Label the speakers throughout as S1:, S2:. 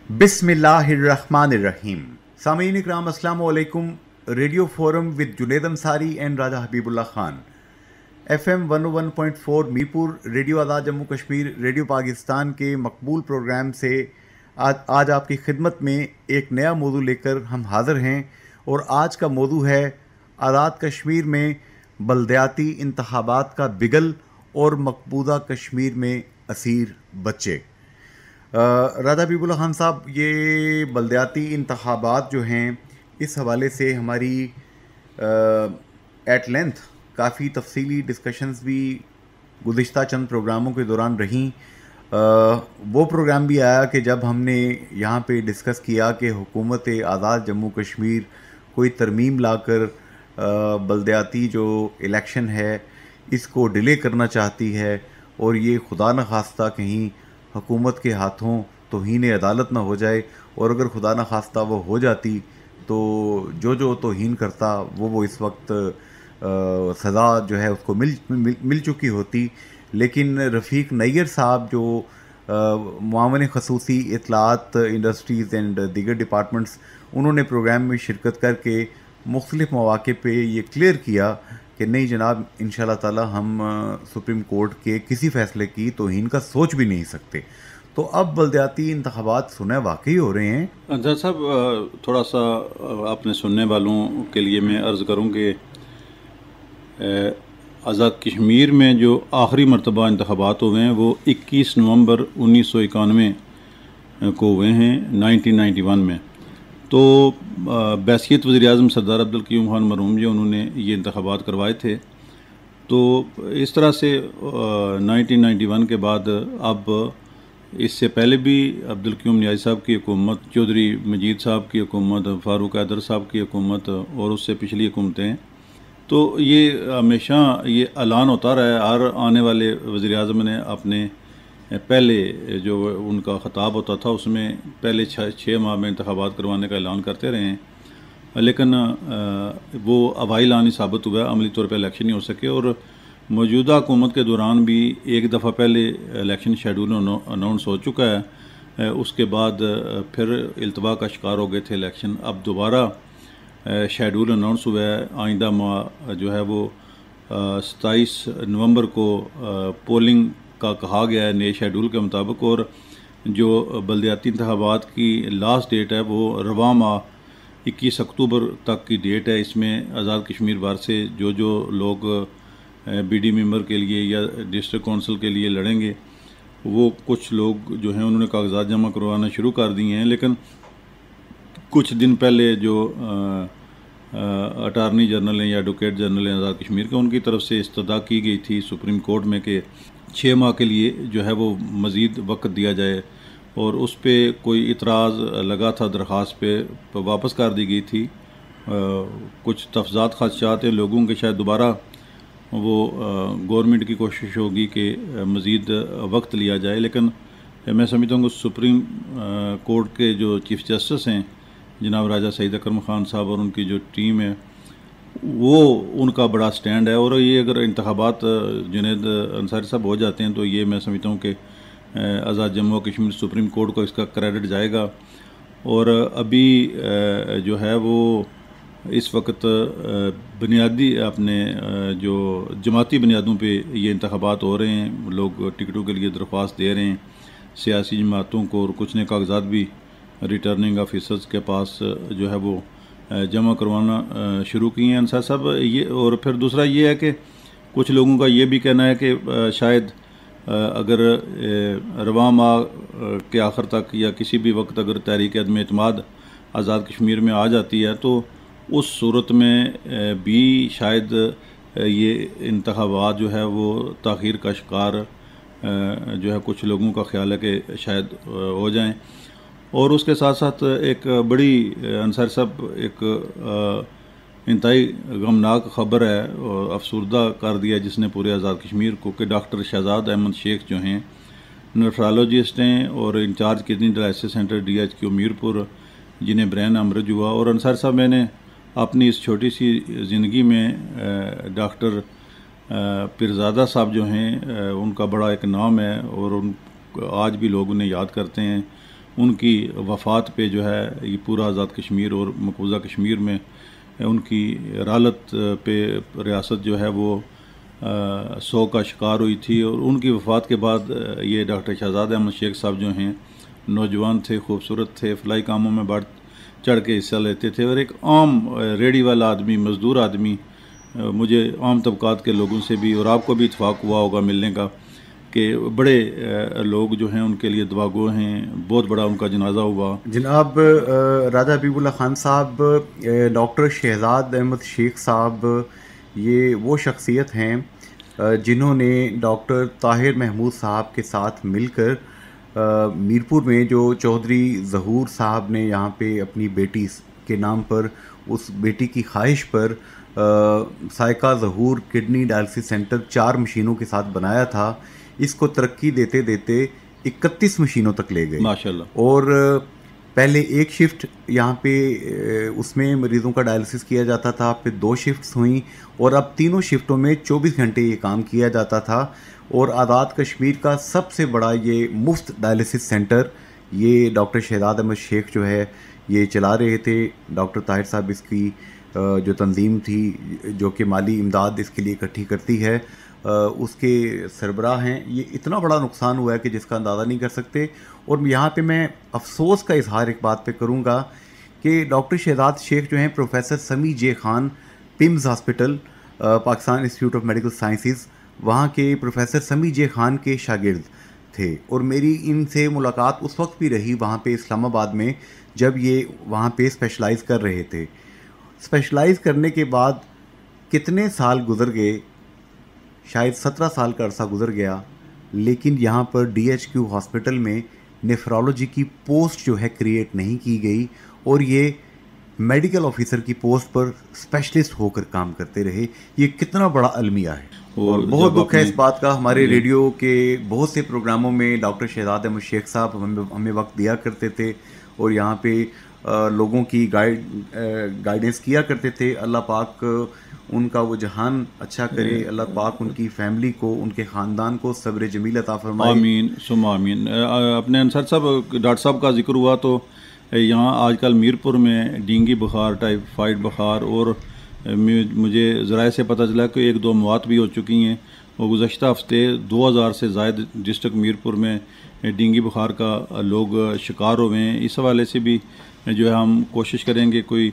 S1: बिस्मिल्लाहिर्रहमानिर्रहीम। सामीन इकराम अस्सलाम वालेकुम। Radio forum with Junaid Ansari and Raja Habibullah Khan, FM 101.4 Mirpur, radio Azad Jammu Kashmir, radio Pakistan के मकबूल प्रोग्राम से आज आपकी खिदमत में एक नया मौजू लेकर हम हाज़िर हैं। और आज का मौजू है आज़ाद कश्मीर में बल्दियाती इंतखाबात का बिगल और मकबूजा कश्मीर में असीर बच्चे। राजा हबीबुल्लाह खान साहब, ये बल्दियाती इंतखाबात जो हैं, इस हवाले से हमारी एट लेंथ काफ़ी तफसीली डिस्कशंस भी गुज़िश्ता चंद प्रोग्रामों के दौरान रहीं। वो प्रोग्राम भी आया कि जब हमने यहाँ पे डिस्कस किया कि हुकूमत आज़ाद जम्मू कश्मीर कोई तरमीम लाकर बल्दियाती जो इलेक्शन है इसको डिले करना चाहती है, और ये खुदा न खास्ता कहीं हुकूमत के हाथों तौहीन अदालत ना हो जाए, और अगर खुदा न खास्ता वो हो जाती तो जो तौहीन करता वो इस वक्त सज़ा जो है उसको मिल चुकी होती। लेकिन रफ़ीक नैयर साहब जो मुआवन खसूसी इत्तलात इंडस्ट्रीज़ एंड दीगर डिपार्टमेंट्स, उन्होंने प्रोग्राम में शिरकत करके मुख्तलिफ़ मौक़े पे ये क्लियर किया कि नहीं जनाब, इंशाअल्लाह ताला हम सुप्रीम कोर्ट के किसी फ़ैसले की तौहीन का सोच भी नहीं सकते। तो अब बल्दियाती इंतखाबात सुने वाकई हो रहे हैं।
S2: अंसार साहब, थोड़ा सा अपने सुनने वालों के लिए मैं अर्ज़ करूँ कि आज़ाद कश्मीर में जो आखिरी मरतबा इंतखाबात हुए हैं वो 21 नवंबर 1991 को हुए हैं, 1991 में। तो बैसियत वज़ीर-ए-आज़म सरदार अब्दुल क़य्यूम खान मरहूम जी, उन्होंने ये इंतखाबात करवाए थे। तो इस तरह से 1991 के बाद अब इससे पहले भी अब्दुल क़य्यूम नियाज़ी साहब की हुकूमत, चौधरी मजीद साहब की हुकूमत, फ़ारूक हैदर साहब की हुकूमत और उससे पिछली हुकूमतें, तो ये हमेशा ये ऐलान होता रहा है। हर आने वाले वज़ीर-ए-आज़म ने अपने पहले जो उनका ख़ताब होता था उसमें पहले 6 माह में इंतखाबात करवाने का ऐलान करते रहे हैं, लेकिन वो हवाई ऐलान ही साबित हुआ, अमली तौर पर इलेक्शन नहीं हो सके। और मौजूदा हुकूमत के दौरान भी एक दफ़ा पहले इलेक्शन शेड्यूल अनाउंस हो चुका है, उसके बाद फिर इल्तवा का शिकार हो गए थे इलेक्शन। अब दोबारा शेड्यूल अनाउंस हुआ है। आइंदा माह जो है वो 27 नवंबर को पोलिंग का कहा गया है नए शेड्यूल के मुताबिक, और जो बल्दियाती इंतखाबात की लास्ट डेट है वो रवां माह 21 अक्टूबर तक की डेट है। इसमें आज़ाद कश्मीर बार से जो लोग BD मेंबर के लिए या डिस्ट्रिक्ट कौंसिल के लिए लड़ेंगे, वो कुछ लोग जो हैं उन्होंने कागजात जमा करवाना शुरू कर दिए हैं। लेकिन कुछ दिन पहले जो अटारनी जनरल हैं या एडवोकेट जनरल हैं आज़ाद कश्मीर के, उनकी तरफ से इस्तदा की गई थी सुप्रीम कोर्ट में कि 6 माह के लिए जो है वो मज़ीद वक्त दिया जाए, और उस पर कोई इतराज़ लगा था, दरख्वास्त पे वापस कर दी गई थी। कुछ तफजात ख़दशात हैं लोगों के, शायद दोबारा वो गवर्नमेंट की कोशिश होगी कि मज़ीद वक्त लिया जाए। लेकिन मैं समझता हूँ कि सुप्रीम कोर्ट के जो चीफ़ जस्टिस हैं जनाब राजा सईद अकरम ख़ान साहब और उनकी जो टीम है, वो उनका बड़ा स्टैंड है। और ये अगर इंतखाबात जुनैद अंसारी साहब हो जाते हैं तो ये मैं समझता हूँ कि आज़ाद जम्मू कश्मीर सुप्रीम कोर्ट को इसका क्रेडिट जाएगा। और अभी जो है वो इस वक्त बुनियादी अपने जो जमाती बुनियादों पे ये इंतखाबात हो रहे हैं, लोग टिकटों के लिए दरख्वास्त दे रहे हैं सियासी जमातों को, और कुछ ने कागजात भी रिटर्निंग ऑफिसर्स के पास जो है वो जमा करवाना शुरू किए हैं अंसार साहब ये। और फिर दूसरा ये है कि कुछ लोगों का ये भी कहना है कि शायद अगर रवां माह के आखिर तक या किसी भी वक्त अगर तहरीक अदम एतमाद आज़ाद कश्मीर में आ जाती है तो उस सूरत में भी शायद ये इंतखाबात जो है वो ताख़ीर का शिकार जो है कुछ लोगों का ख्याल है कि शायद हो जाएं। और उसके साथ साथ एक बड़ी अंसार साहब एक इंतहाई गमनाक ख़बर है और अफसरदा कर दिया जिसने पूरे आज़ाद कश्मीर को, कि डॉक्टर शहजाद अहमद शेख जो हैं नेफ्रोलॉजिस्ट हैं और in-charge kidney dialysis centre DHQ Mirpur, जिन्हें ब्रेन हेमरेज हुआ। और अंसार साहब, मैंने अपनी इस छोटी सी ज़िंदगी में डॉक्टर पीरज़ादा साहब जो हैं उनका बड़ा एक नाम है और उन आज भी लोग उन्हें याद करते हैं। उनकी वफ़ात पे जो है ये पूरा आज़ाद कश्मीर और मकबूजा कश्मीर में उनकी रालत पे रियासत जो है वो सौ का शिकार हुई थी। और उनकी वफ़ात के बाद ये डॉक्टर शहजाद अहमद शेख साहब जो हैं नौजवान थे, खूबसूरत थे, फलाई कामों में बढ़ चढ़ के हिस्सा लेते थे और एक आम रेडी वाला आदमी, मज़दूर आदमी, मुझे आम तबकात के लोगों से भी और आपको भी इत्फाक हुआ होगा मिलने का कि बड़े लोग जो हैं उनके लिए दुआगो हैं। बहुत बड़ा उनका जनाजा हुआ।
S1: जनाब राजा हबीबुल्लाह खान साहब, डॉक्टर शहजाद अहमद शेख साहब, ये वो शख्सियत हैं जिन्होंने डॉक्टर ताहिर महमूद साहब के साथ मिलकर मीरपुर में जो चौधरी ज़हूर साहब ने यहाँ पे अपनी बेटी के नाम पर, उस बेटी की ख्वाहिश पर साइका ज़हूर किडनी डायलिसिस सेंटर 4 मशीनों के साथ बनाया था। इसको तरक्की देते देते 31 मशीनों तक ले गए
S2: माशाल्लाह।
S1: और पहले एक शिफ्ट यहाँ पे उसमें मरीज़ों का डायलिसिस किया जाता था, फिर 2 शिफ्ट्स हुई और अब तीनों शिफ्टों में 24 घंटे ये काम किया जाता था। और आज़ाद कश्मीर का सबसे बड़ा ये मुफ्त डायलिसिस सेंटर ये डॉक्टर शहजाद अहमद शेख जो है ये चला रहे थे। डॉक्टर ताहिर साहब इसकी जो तंजीम थी जो कि माली इमदाद इसके लिए इकट्ठी करती है, उसके सरबराह हैं। ये इतना बड़ा नुकसान हुआ है कि जिसका अंदाज़ा नहीं कर सकते। और यहाँ पे मैं अफसोस का इजहार एक बात पे करूँगा कि डॉक्टर शहजाद शेख जो हैं professor Sami J Khan, PIMS hospital, Pakistan institute of medical sciences, वहाँ के प्रोफेसर समी जे खान के शागिर्द थे। और मेरी इनसे मुलाकात उस वक्त भी रही वहाँ पे इस्लामाबाद में जब ये वहाँ पे स्पेशलाइज़ कर रहे थे। स्पेशलाइज़ करने के बाद कितने साल गुजर गए, शायद 17 साल का अरसा गुजर गया, लेकिन यहाँ पर DHQ हॉस्पिटल में नेफ्रोलॉजी की पोस्ट जो है क्रिएट नहीं की गई और ये मेडिकल ऑफिसर की पोस्ट पर स्पेशलिस्ट होकर काम करते रहे। ये कितना बड़ा अलमिया है और बहुत दुख है इस बात का। हमारे रेडियो के बहुत से प्रोग्रामों में डॉक्टर शहजाद अहमद शेख साहब हमें वक्त दिया करते थे और यहाँ पे लोगों की गाइडेंस किया करते थे। अल्लाह पाक उनका वो जहान अच्छा करे, अल्लाह पाक उनकी फैमिली को, उनके ख़ानदान को सब्र जमील अता फरमाए।
S2: आमीन सुम्मा आमीन। अपने अंसार साहब, डॉक्टर साहब का जिक्र हुआ तो यहाँ आजकल मीरपुर में डेंगू बुखार, टाइफाइड बुखार और मुझे ज़राए से पता चला कि 1-2 मौत भी हो चुकी हैं और गुज़श्ता हफ्ते 2000 से ज़ायद डिस्ट्रिक्ट मीरपुर में डेंगू बुखार का लोग शिकार हुए हैं। इस हवाले से भी जो है हम कोशिश करेंगे कोई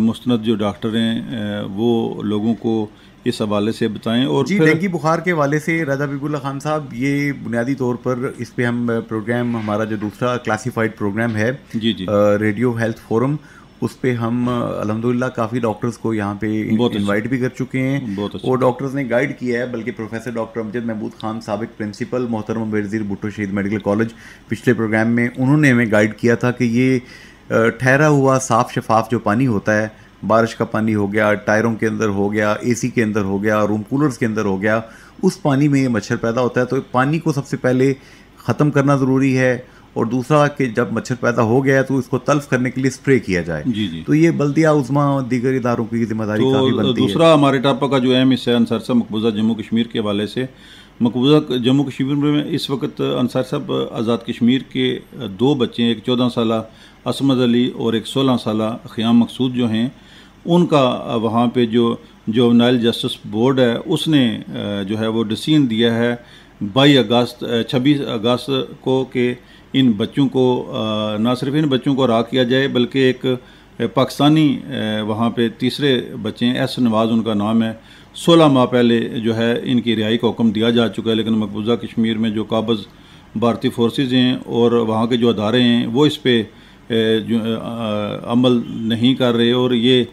S2: मुस्तनद जो डॉक्टर हैं वो लोगों को इस हवाले से बताएं। और
S1: जी, डेंगू बुखार के हवाले से राजा हबीबुल्लाह खान साहब, ये बुनियादी तौर पर इस पे हम प्रोग्राम, हमारा जो दूसरा क्लासिफाइड प्रोग्राम है
S2: जी जी
S1: रेडियो हेल्थ फोरम, उस पे हम अल्हम्दुलिल्लाह काफ़ी डॉक्टर्स को यहाँ पे इनवाइट भी कर चुके हैं और डॉक्टर्स ने गाइड किया है। बल्कि प्रोफेसर डॉक्टर अमजद महमूद खान, साबिक प्रिंसिपल मोहतरम बेनज़ीर भुट्टो शहीद मेडिकल कॉलेज, पिछले प्रोग्राम में उन्होंने हमें गाइड किया था कि ये ठहरा हुआ साफ़ शफाफ जो पानी होता है, बारिश का पानी हो गया, टायरों के अंदर हो गया, AC के अंदर हो गया, रूम कूलर्स के अंदर हो गया, उस पानी में ये मच्छर पैदा होता है। तो पानी को सबसे पहले ख़त्म करना ज़रूरी है और दूसरा कि जब मच्छर पैदा हो गया तो इसको तल्फ करने के लिए स्प्रे किया जाए।
S2: जी जी।
S1: तो ये बल्दिया उज़्मा और दीगर इदारों की जिम्मेदारी
S2: तो
S1: काफ़ी बनती है।
S2: दूसरा हमारे टॉपिक का जो अहम हिस्सा है अंसार साहब मकबूजा जम्मू कश्मीर के हवाले से, मकबूजा जम्मू कश्मीर में इस वक्त अंसार साहब आज़ाद कश्मीर के 2 बच्चे हैं, एक 14 साल असमद अली और एक 16 साल ख़ियाम मकसूद जो हैं, उनका वहाँ पे जो जुवेनाइल जस्टिस बोर्ड है उसने जो है वो डिसीजन दिया है 26 अगस्त को कि इन बच्चों को ना सिर्फ इन बच्चों को रहा किया जाए बल्कि एक पाकिस्तानी वहाँ पे तीसरे बच्चे हैं, एस नवाज़ उनका नाम है, 16 माह पहले जो है इनकी रिहाई का हुक्म दिया जा चुका है। लेकिन मकबूजा कश्मीर में जो काबज़ भारतीय फोर्सेज हैं और वहाँ के जो अदारे हैं वो इस पर अमल नहीं कर रहे और ये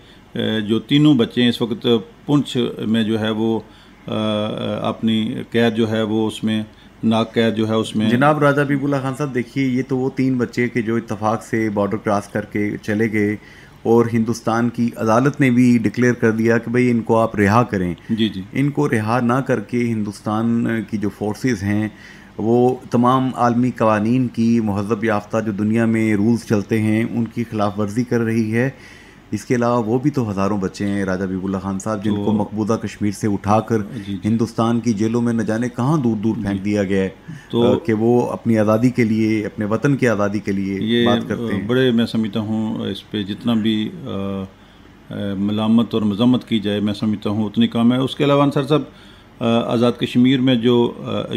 S2: जो तीनों बच्चे हैं इस वक्त पुंछ में जो है वो अपनी कैद जो है वो उसमें नाक कैद जो है उसमें।
S1: जनाब राजा हबीबुल्लाह खान साहब, देखिए ये तो वो 3 बच्चे के जो इत्तफाक से बॉर्डर क्रॉस करके चले गए और हिंदुस्तान की अदालत ने भी डिक्लेयर कर दिया कि भाई इनको आप रिहा करें।
S2: जी जी।
S1: इनको रिहा ना करके हिंदुस्तान की जो फोर्सेस हैं वो तमाम आलमी कवानीन की, महज़ब याफ्ता जो दुनिया में रूल्स चलते हैं उनकी खिलाफ वर्जी कर रही है। इसके अलावा वो भी तो हज़ारों बच्चे हैं राजा हबीबुल्लाह खान साहब, जिनको मकबूजा कश्मीर से उठाकर हिंदुस्तान की जेलों में न जाने कहाँ दूर दूर फेंक दिया गया है, तो कि वो अपनी आज़ादी के लिए, अपने वतन की आज़ादी के लिए
S2: ये
S1: बात करते हैं।
S2: बड़े मैं समझता हूँ इस पे जितना भी मलामत और मजम्मत की जाए मैं समझता हूँ उतनी कम है। उसके अलावा अंसार साहब, आज़ाद कश्मीर में जो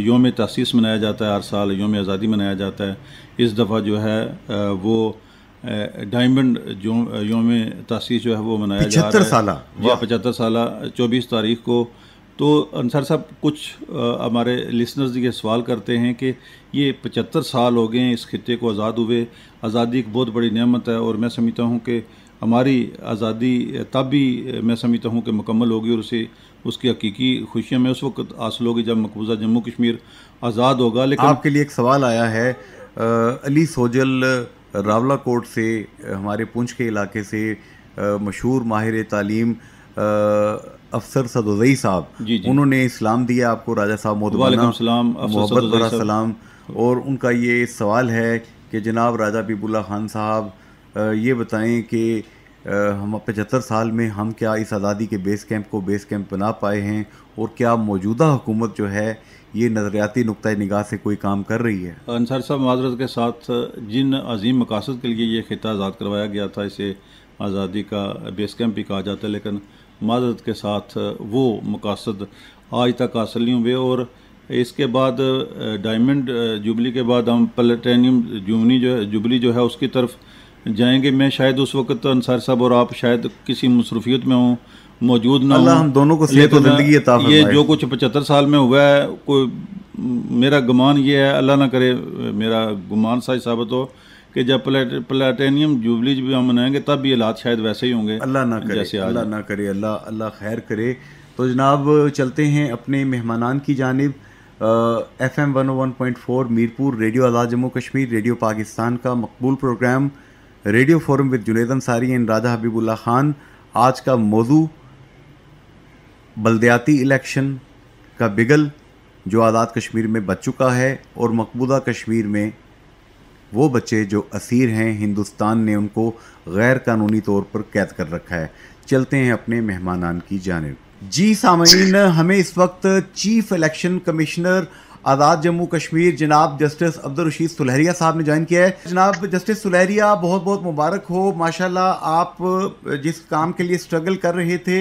S2: योम तासीस मनाया जाता है, हर साल योम आज़ादी मनाया जाता है, इस दफ़ा जो है वो डायमंड जो योम तासीस जो है वो मनाया जा रहा है 75 साल 24 तारीख को। तो अंसार साहब, कुछ हमारे लिसनर्स ये सवाल करते हैं कि ये 75 साल हो गए इस खित्ते को आज़ाद हुए, आज़ादी एक बहुत बड़ी नेमत है और मैं समझता हूँ कि हमारी आज़ादी तब भी मैं समझता हूँ कि मुकम्मल होगी और उसकी हकीकी खुशियाँ में उस वक्त हासिल होगी जब मकबूजा जम्मू कश्मीर आज़ाद होगा। लेकिन
S1: आपके लिए एक सवाल आया है अली सोजल रावलाकोट से, हमारे पुंछ के इलाके से मशहूर माहिर तालीम अफसर सदोज़ई साहब, उन्होंने इस्लाम दिया आपको राजा साहब, मोहब्बत भरा सलाम। और उनका ये सवाल है कि जनाब राजा हबीबुल्लाह खान साहब ये बताएं कि हम 75 साल में हम क्या इस आज़ादी के बेस कैंप को बेस कैंप बना पाए हैं, और क्या मौजूदा हुकूमत जो है ये नज़रियाती नुक्ता निगाह से कोई काम कर रही है?
S2: अंसार साहब, माजरत के साथ, जिन अजीम मकासद के लिए ये खिता आज़ाद करवाया गया था, इसे आज़ादी का बेस कैंप भी कहा जाता है, लेकिन माजरत के साथ वो मकासद आज तक हासिल नहीं हुए। और इसके बाद डायमंड जुबली के बाद हम प्लेटिनियम जुबली जो है उसकी तरफ जाएंगे। मैं शायद उस वक्त अंसार साहब और आप शायद किसी मसरूफियत में हों, मौजूद ना हो,
S1: हम दोनों को ज़िंदगी अता फरमाए।
S2: ये जो कुछ 75 साल में हुआ है, कोई मेरा गुमान ये है, अल्लाह ना करे मेरा गुमान सच साबित हो, कि जब प्लेटिनियम जुबली भी हम मनाएंगे तब भी हालात शायद वैसे ही होंगे।
S1: अल्लाह ना करे, अल्लाह ना करे, अल्लाह खैर करे। तो जनाब चलते हैं अपने मेहमानान की जानिब। FM 101.4 Mirpur radio Azad Jammu Kashmir, radio Pakistan का मकबूल programme radio forum with Junaid Ansari and Raja Habibullah Khan. आज का मौजू बल्दियाती इलेक्शन का बिगल जो आज़ाद कश्मीर में बच चुका है, और मकबूजा कश्मीर में वो बच्चे जो असीर हैं, हिंदुस्तान ने उनको गैर कानूनी तौर पर कैद कर रखा है। चलते हैं अपने मेहमानान की जानिब। जी सामईन, हमें इस वक्त चीफ इलेक्शन कमिश्नर आज़ाद जम्मू कश्मीर जनाब जस्टिस अब्दुल रशीद सुलहरिया साहब ने ज्वाइन किया है। जनाब जस्टिस सुलहरिया, बहुत बहुत मुबारक हो। माशाल्लाह, आप जिस काम के लिए स्ट्रगल कर रहे थे,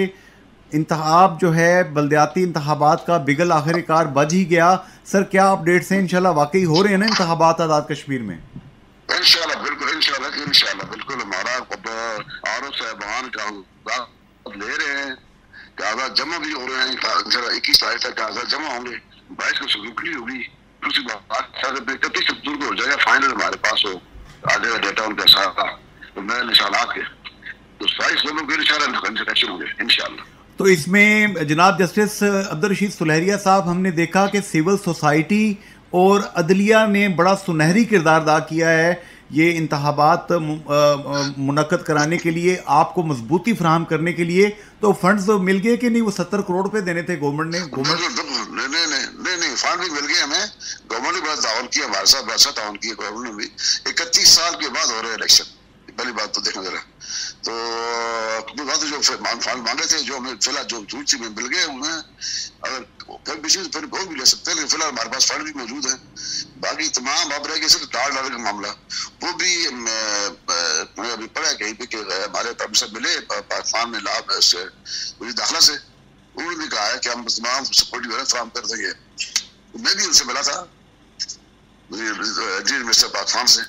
S1: इंतखाब जो है बल्दियाती इंतखाबात का बिगल आखिरकार बज ही गया। सर, क्या अपडेट्स हैं? इंशाल्लाह वाकई हो रहे हैं ना इंतखाबात आज़ाद कश्मीर में?
S3: इंशाल्लाह बिल्कुल हमारा आरओ साहबान का ले रहे हैं, आज़ाद जमा भी हो रहे हैं। 21 तारीख तक आज़ाद जमा होंगे, 22 को सुनवाई होगी, दूसरी बात 31 अक्टूबर को हो जाएगा फाइनल, हमारे पास हो आ जाएगा डेटा उनका सारा, तो नए निशानात के, तो 22 लोगों के इंटरेक्शन होंगे इंशाल्लाह।
S1: तो इसमें जनाब जस्टिस अब्दुल रशीद सुलहरिया साहब, हमने देखा कि सिविल सोसाइटी और अदलिया ने बड़ा सुनहरी किरदार अदा किया है ये इंतखाबात मुनक्कद कराने के लिए, आपको मजबूती फराहम करने के लिए। तो फंड्स मिल गए कि नहीं? वो 70 करोड़ रुपए देने थे गवर्नमेंट ने।
S3: नहीं, फंड भी मिल गए हमें। गवर्नमेंट ने बड़ा ताउन किया, हमारे साथ बड़ा ताउन किया गवर्नमेंट ने भी। 31 साल के बाद हो रहे इलेक्शन, पहली बात तो देखना जरा। तो जो फंड मांगे थे, जो हमें फिलहाल जो सूची में मिल गए उन्हें, अगर फिर और भी ले सकते हैं, लेकिन फिलहाल हमारे पास फंड भी मौजूद है। बाकी तमाम अब रह गए सिर्फ $1 का मामला, वो भी मैं अभी पढ़ा कहीं पे कि हमारे तरफ से मिले पाकिस्तान में लाभ से मुझे दाखिला से, उन्होंने भी कहा है कि हम तमाम सिक्योरिटी वगैरह फराहम कर देंगे। मैं भी उनसे मिला था मिनिस्टर पाकिस्तान से,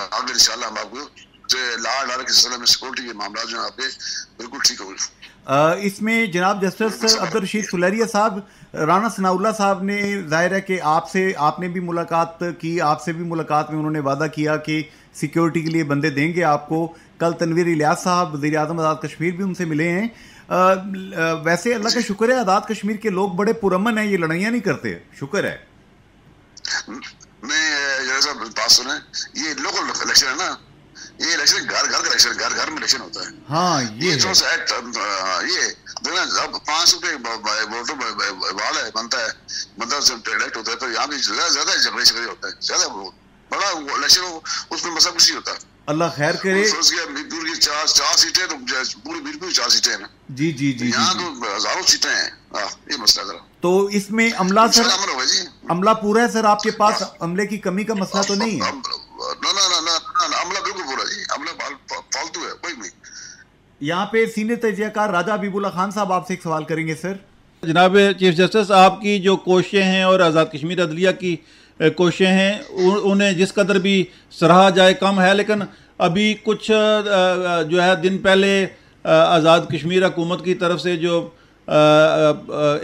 S3: आगे इंशाल्लाह हम आपको $1 के सिलसिले में सिक्योरिटी के मामला जो है बिल्कुल ठीक होंगे।
S1: इसमें जनाब जस्टिस अब्दुल रशीद सुलहरिया साहब, राना सनाउल्लाह साहब ने जाहिर है कि आपने भी मुलाकात की, आपसे भी मुलाकात में उन्होंने वादा किया कि सिक्योरिटी के लिए बंदे देंगे आपको। कल तनवीर इलियास साहब वज़ीर आज़म आज़ाद कश्मीर भी उनसे मिले हैं। वैसे अल्लाह का शुक्र है आज़ाद कश्मीर के लोग बड़े पुरअमन हैं, ये लड़ाइयाँ नहीं करते, शुक्र है।
S3: नहीं, बात सुने, ये लोकल इलेक्शन है ना, ये इलेक्शन घर का इलेक्शन, घर में इलेक्शन होता है।
S1: हाँ, ये
S3: थोड़ा सा एक्ट ये देखना, अब 5 रुपए वोटों वाला है, बनता है, मतलब जब इलेक्ट होता है तो यहाँ भी ज्यादा झगड़े होता है, ज्यादा बड़ा इलेक्शन हो, उसमें मसला कुछ नहीं होता।
S1: अल्लाह खैर करे।
S3: सोच गया मीरपुर की चार सीटें, तो पूरी मीरपुर 4 सीटें हैं ना
S1: जी जी जी,
S3: यहाँ तो हजारों सीटें हैं। ये मसला जरा,
S1: तो इसमें अमला सर,
S3: अमल होगा जी,
S1: अमला पूरा है सर आपके पास, अमले की कमी का मसला तो नहीं है?
S3: ना अमला बिल्कुल पूरा जी, अमला फालतू है कोई नहीं।
S1: यहाँ पे सीनियर तजियाकार राजा हबीबुल्लाह खान साहब आपसे एक सवाल करेंगे सर।
S2: जनाब चीफ जस्टिस, आपकी जो कोशिशें हैं और आज़ाद कश्मीर अदलिया की कोशिशें हैं उन्हें जिस कदर भी सराहा जाए कम है, लेकिन अभी कुछ जो है दिन पहले आज़ाद कश्मीर हुकूमत की तरफ से जो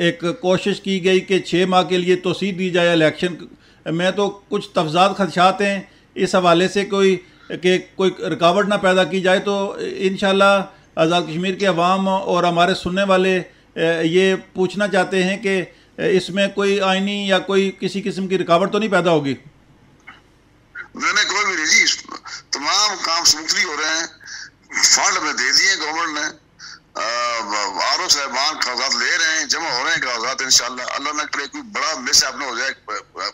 S2: एक कोशिश की गई कि 6 माह के लिए तोसी दी जाए इलेक्शन में, तो कुछ तफजात खदशात हैं इस हवाले से कोई रुकावट ना पैदा की जाए, तो इंशाल्लाह आज़ाद कश्मीर के अवाम और हमारे सुनने वाले ये पूछना चाहते हैं कि इसमें कोई आईनी या कोई किसी किस्म की रुकावट तो नहीं पैदा होगी?
S3: मैंने कोई भी नहीं जी, तमाम काम स्मूथली हो रहे हैं, फंड में दे दिए गवर्नमेंट ने, आरओ साहबान कागजात ले रहे हैं, जमा हो रहे हैं कागजात, इंशाल्लाह अल्लाह न करे कोई बड़ा मिस आपने हो जाए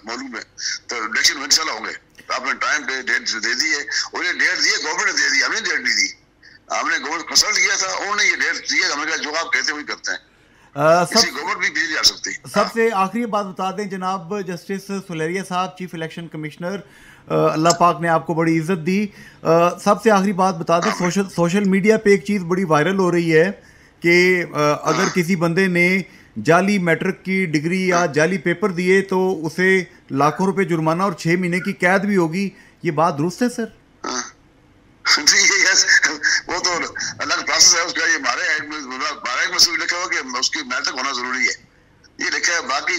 S3: मालूम में, तो इलेक्शन इंशाल्लाह होंगे। आपने टाइम पे डेट दे दी है, और ये डेट दी है गवर्नमेंट ने दे दी, हमने डेट नहीं दी, हमने गवर्नमेंट कंसल्ट किया था, उन्होंने ये डेट दी है, हमने कहा जो आप कहते हैं वही करते हैं। गवर्नमेंट भी बिजली आ सकती है।
S1: सबसे आखिरी बात बता दें जनाब जस्टिस सुलेरिया साहब, चीफ इलेक्शन कमिश्नर, अल्लाह पाक ने आपको बड़ी इज्जत दी, सबसे आखिरी बात बता दें, सोशल मीडिया पे एक चीज़ बड़ी वायरल हो रही है कि अगर किसी बंदे ने जाली मैट्रिक की डिग्री या जाली पेपर दिए तो उसे लाखों रुपए जुर्माना और 6 महीने की कैद भी होगी, ये बात दुरुस्त है सर?
S3: वो तो अलग प्रोसेस है उसका, ये हमारे एक्ट में लिखा हुआ कि उसकी मैट्रिक होना जरूरी है, ये लिखा है। बाकी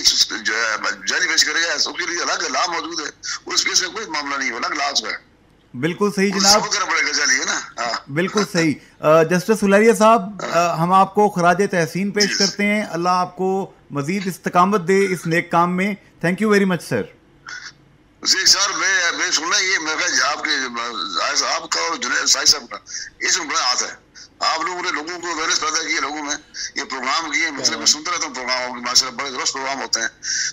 S3: जाली पेश करेगा उसके लिए अलग लॉ मौजूद है, उस केस में कोई मामला नहीं है, अलग लॉ है।
S1: बिल्कुल सही जनाब,
S3: पड़ेगा जाली है ना।
S1: बिल्कुल सही। जस्टिस सुलेरिया साहब, हम आपको खराज तहसीन पेश करते हैं, अल्लाह आपको मजीद इस्तकामत दे इस नेक काम में। Thank you very much sir.
S3: जी सर, मैं सुनना ये मेरा आपके आपका और जुनैद साहब का इसमें बड़ा हाथ है, आप लोगों ने लोगों को अवेयरनेस पैदा की है, लोगों में ये प्रोग्राम किए, मतलब मैं सुनता रहता हूँ प्रोग्राम माशाल्लाह बड़े दुरुस्त प्रोग्राम होते हैं,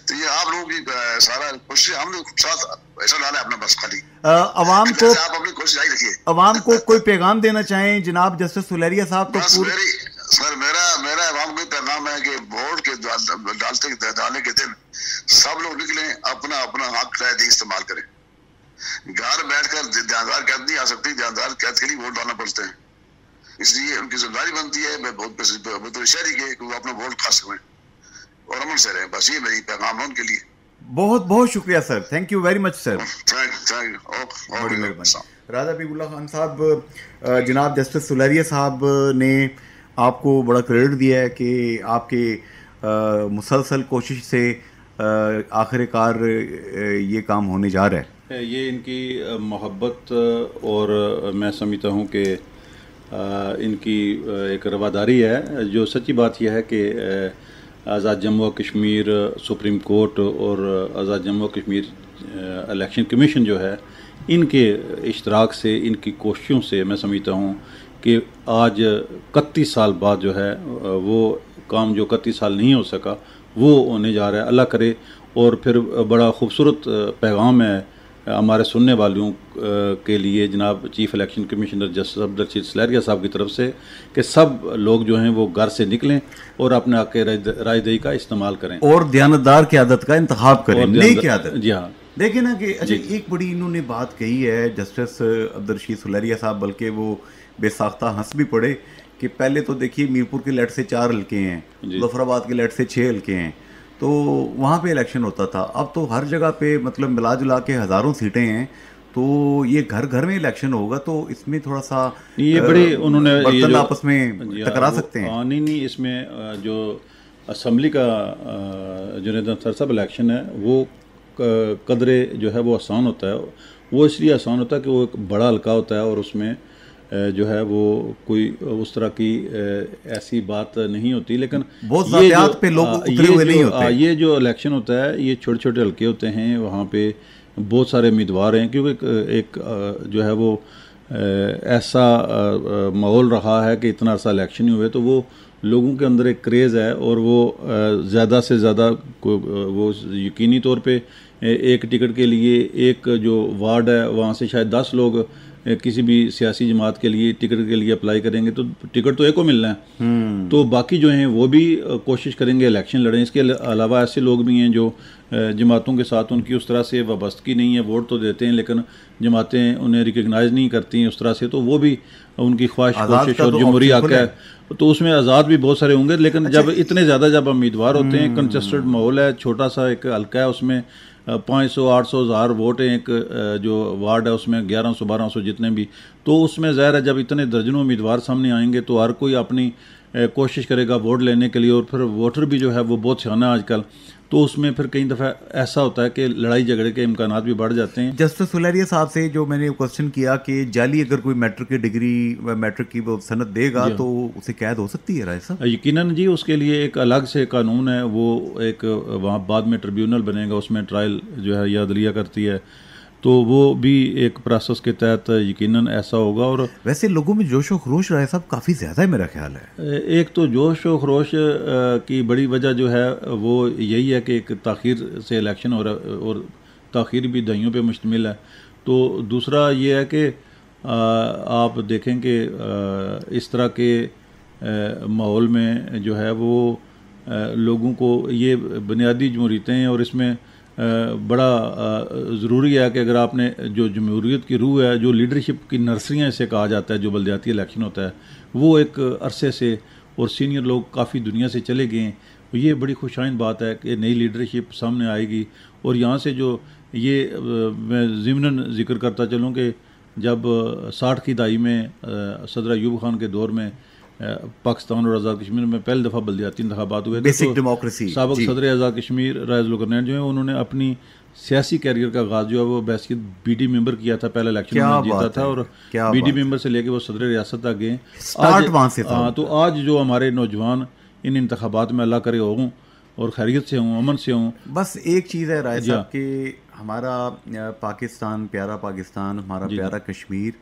S3: तो ये आप लोगों की सारा कोशिश हम लोग साथ ऐसा डाला है अपना, बस खाली
S1: अवाम को
S3: आप अपनी कोशिश जारी रखिए।
S1: अवाम को कोई पैगाम देना चाहें जनाब जस्टिस सुलेरिया साहब? तो
S3: सर मेरा अवाम को पैगाम है कि वोट के डालने के दिन सब लोग निकलें, अपना अपना हक राय इस्तेमाल करें, घर बैठकर ध्यानदार कैद नहीं आ सकती, ध्यानदार कैद के लिए वोट डालना पड़ते हैं, इसलिए उनकी जिम्मेदारी बनती है बहुत शहरी के वो अपना वोट खास करें और अमल से रहें, बस ये मेरी पैगाम है उनके लिए।
S1: बहुत बहुत शुक्रिया sir, thank you very much sir.
S3: बड़ी
S1: मेहरबानी। राजा हबीबुल्लाह खान साहब, जनाब जस्टिस सुलेरिया साहब ने आपको बड़ा क्रेडिट दिया है कि आपके मुसलसल कोशिश से आखिरकार ये काम होने जा रहा है।
S2: ये इनकी मोहब्बत और मैं समझता हूँ कि इनकी एक रवादारी है। जो सच्ची बात यह है कि आज़ाद जम्मू कश्मीर सुप्रीम कोर्ट और आज़ाद जम्मू कश्मीर इलेक्शन कमीशन जो है, इनके इश्तराक से, इनकी कोशिशों से मैं समझता हूँ कि आज 31 साल बाद जो है वो काम जो 31 साल नहीं हो सका वो होने जा रहा है। अल्लाह करे। और फिर बड़ा खूबसूरत पैगाम है हमारे सुनने वालों के लिए जनाब chief election commissioner justice Abdul Suleria sahab की तरफ से कि सब लोग जो हैं वो घर से निकलें और अपने आके रायदही का इस्तेमाल करें और
S1: दयानतदार क़यादत का इंतखाब करें, नई क़यादत।
S2: जी हाँ,
S1: देखिए ना कि अच्छा एक बड़ी इन्होंने बात कही है जस्टिस अब्दुल सुलेरिया साहब, बल्कि वो बेसाख्ता हंस भी पड़े कि पहले तो देखिए मीरपुर के लेट से 4 हल्के हैं, मुजफ्फराबाद के लेट से 6 हल्के हैं, तो वहाँ पे इलेक्शन होता था। अब तो हर जगह पे मतलब मिला जुला के हज़ारों सीटें हैं, तो ये घर घर में इलेक्शन होगा, तो इसमें थोड़ा सा
S2: ये बड़े उन्होंने
S1: बर्तन आपस में टकरा सकते हैं।
S2: नहीं, इसमें जो असम्बली का जुनैद अंसार साहब इलेक्शन है वो कदरे जो है वो आसान होता है। वो इसलिए आसान होता है कि वो एक बड़ा हल्का होता है और उसमें जो है वो कोई उस तरह की ऐसी बात नहीं होती। लेकिन
S1: बहुत ज़्यादात पे लोग उतरे हुए नहीं होते।
S2: ये जो इलेक्शन होता है ये छोटे छोटे हल्के होते हैं, वहाँ पे बहुत सारे उम्मीदवार हैं, क्योंकि एक जो है वो ऐसा माहौल रहा है कि इतना अर्सा इलेक्शन नहीं हुए, तो वो लोगों के अंदर एक क्रेज़ है और वो ज़्यादा से ज़्यादा वो यकीनी तौर पे एक टिकट के लिए एक जो वार्ड है वहाँ से शायद 10 लोग किसी भी सियासी जमात के लिए टिकट के लिए अप्लाई करेंगे तो टिकट तो एक को मिलना है, तो बाकी जो हैं वो भी कोशिश करेंगे इलेक्शन लड़ें। इसके अलावा ऐसे लोग भी हैं जो जमातों के साथ उनकी उस तरह से वाबस्तगी नहीं है, वोट तो देते हैं लेकिन जमातें उन्हें रिकग्नाइज़ नहीं करती हैं उस तरह से, तो वो भी उनकी ख्वाहिश कोशिश और जमहूरी हक है, तो उसमें आज़ाद भी बहुत सारे होंगे। लेकिन जब इतने ज़्यादा जब उम्मीदवार होते हैं, कंटेस्टेड माहौल है, छोटा सा एक हल्का है, उसमें 500 800 हज़ार वोट हैं, एक जो वार्ड है उसमें 1100 1200 जितने भी, तो उसमें ज़ाहिर है जब इतने दर्जनों उम्मीदवार सामने आएंगे तो हर कोई अपनी कोशिश करेगा वोट लेने के लिए, और फिर वोटर भी जो है वो बहुत सियाना आजकल, तो उसमें फिर कई दफ़ा ऐसा होता है कि लड़ाई झगड़े के इम्कानात भी बढ़ जाते हैं।
S1: जस्टिस सुलेरिया साहब से जो मैंने क्वेश्चन किया कि जाली अगर कोई मैट्रिक की डिग्री मैट्रिक की वो सनद देगा तो उसे कैद हो सकती है राय साहब?
S2: यकीनन जी, उसके लिए एक अलग से कानून है, वो एक वहाँ बाद में ट्रिब्यूनल बनेगा, उसमें ट्रायल जो है या अदलिया करती है, तो वो भी एक प्रोसेस के तहत यकीनन ऐसा होगा। और
S1: वैसे लोगों में जोश व खरोश राय साहब काफ़ी ज़्यादा है मेरा ख्याल है।
S2: एक तो जोश व खरोश की बड़ी वजह जो है वो यही है कि एक ताख़ीर से इलेक्शन हो रहा है, और ताख़ीर भी दहियों पे मुश्तमिल है। तो दूसरा ये है कि आप देखें कि इस तरह के माहौल में जो है वो लोगों को ये बुनियादी जमहूरियतें हैं, और इसमें बड़ा ज़रूरी है कि अगर आपने जो जमहूरियत की रूह है, जो लीडरशिप की नर्सरियाँ इसे कहा जाता है, जो बल्दियाती इलेक्शन होता है, वो एक अरसे से और सीनियर लोग काफ़ी दुनिया से चले गए हैं, ये बड़ी खुशाइन बात है कि नई लीडरशिप सामने आएगी। और यहाँ से जो ये मैं ज़िमनन जिक्र करता चलूँ कि जब 60 की दहाई में सदर अयूब खान के दौर में पाकिस्तान और आज़ाद कश्मीर में पहली दफ़ा बल्दियाती इंतखाबात हुए,
S1: बेसिक डेमोक्रेसी,
S2: साबिक़ सदर आज़ाद कश्मीर राइज़ुल करनैन जो है उन्होंने अपनी सियासी कैरियर का आगाज़ जो है वो बैसियत बीडी मेंबर किया था, पहला इलेक्शन में जीता था, और बीडी मेंबर से लेके वो सदर रियासत तक गए। हाँ, तो आज जो हमारे नौजवान इन इंतखाबात में अल्लाह करे हों और खैरियत से हों, अमन से हों।
S1: बस एक चीज़ है राय साहब कि हमारा पाकिस्तान, प्यारा पाकिस्तान, हमारा प्यारा कश्मीर,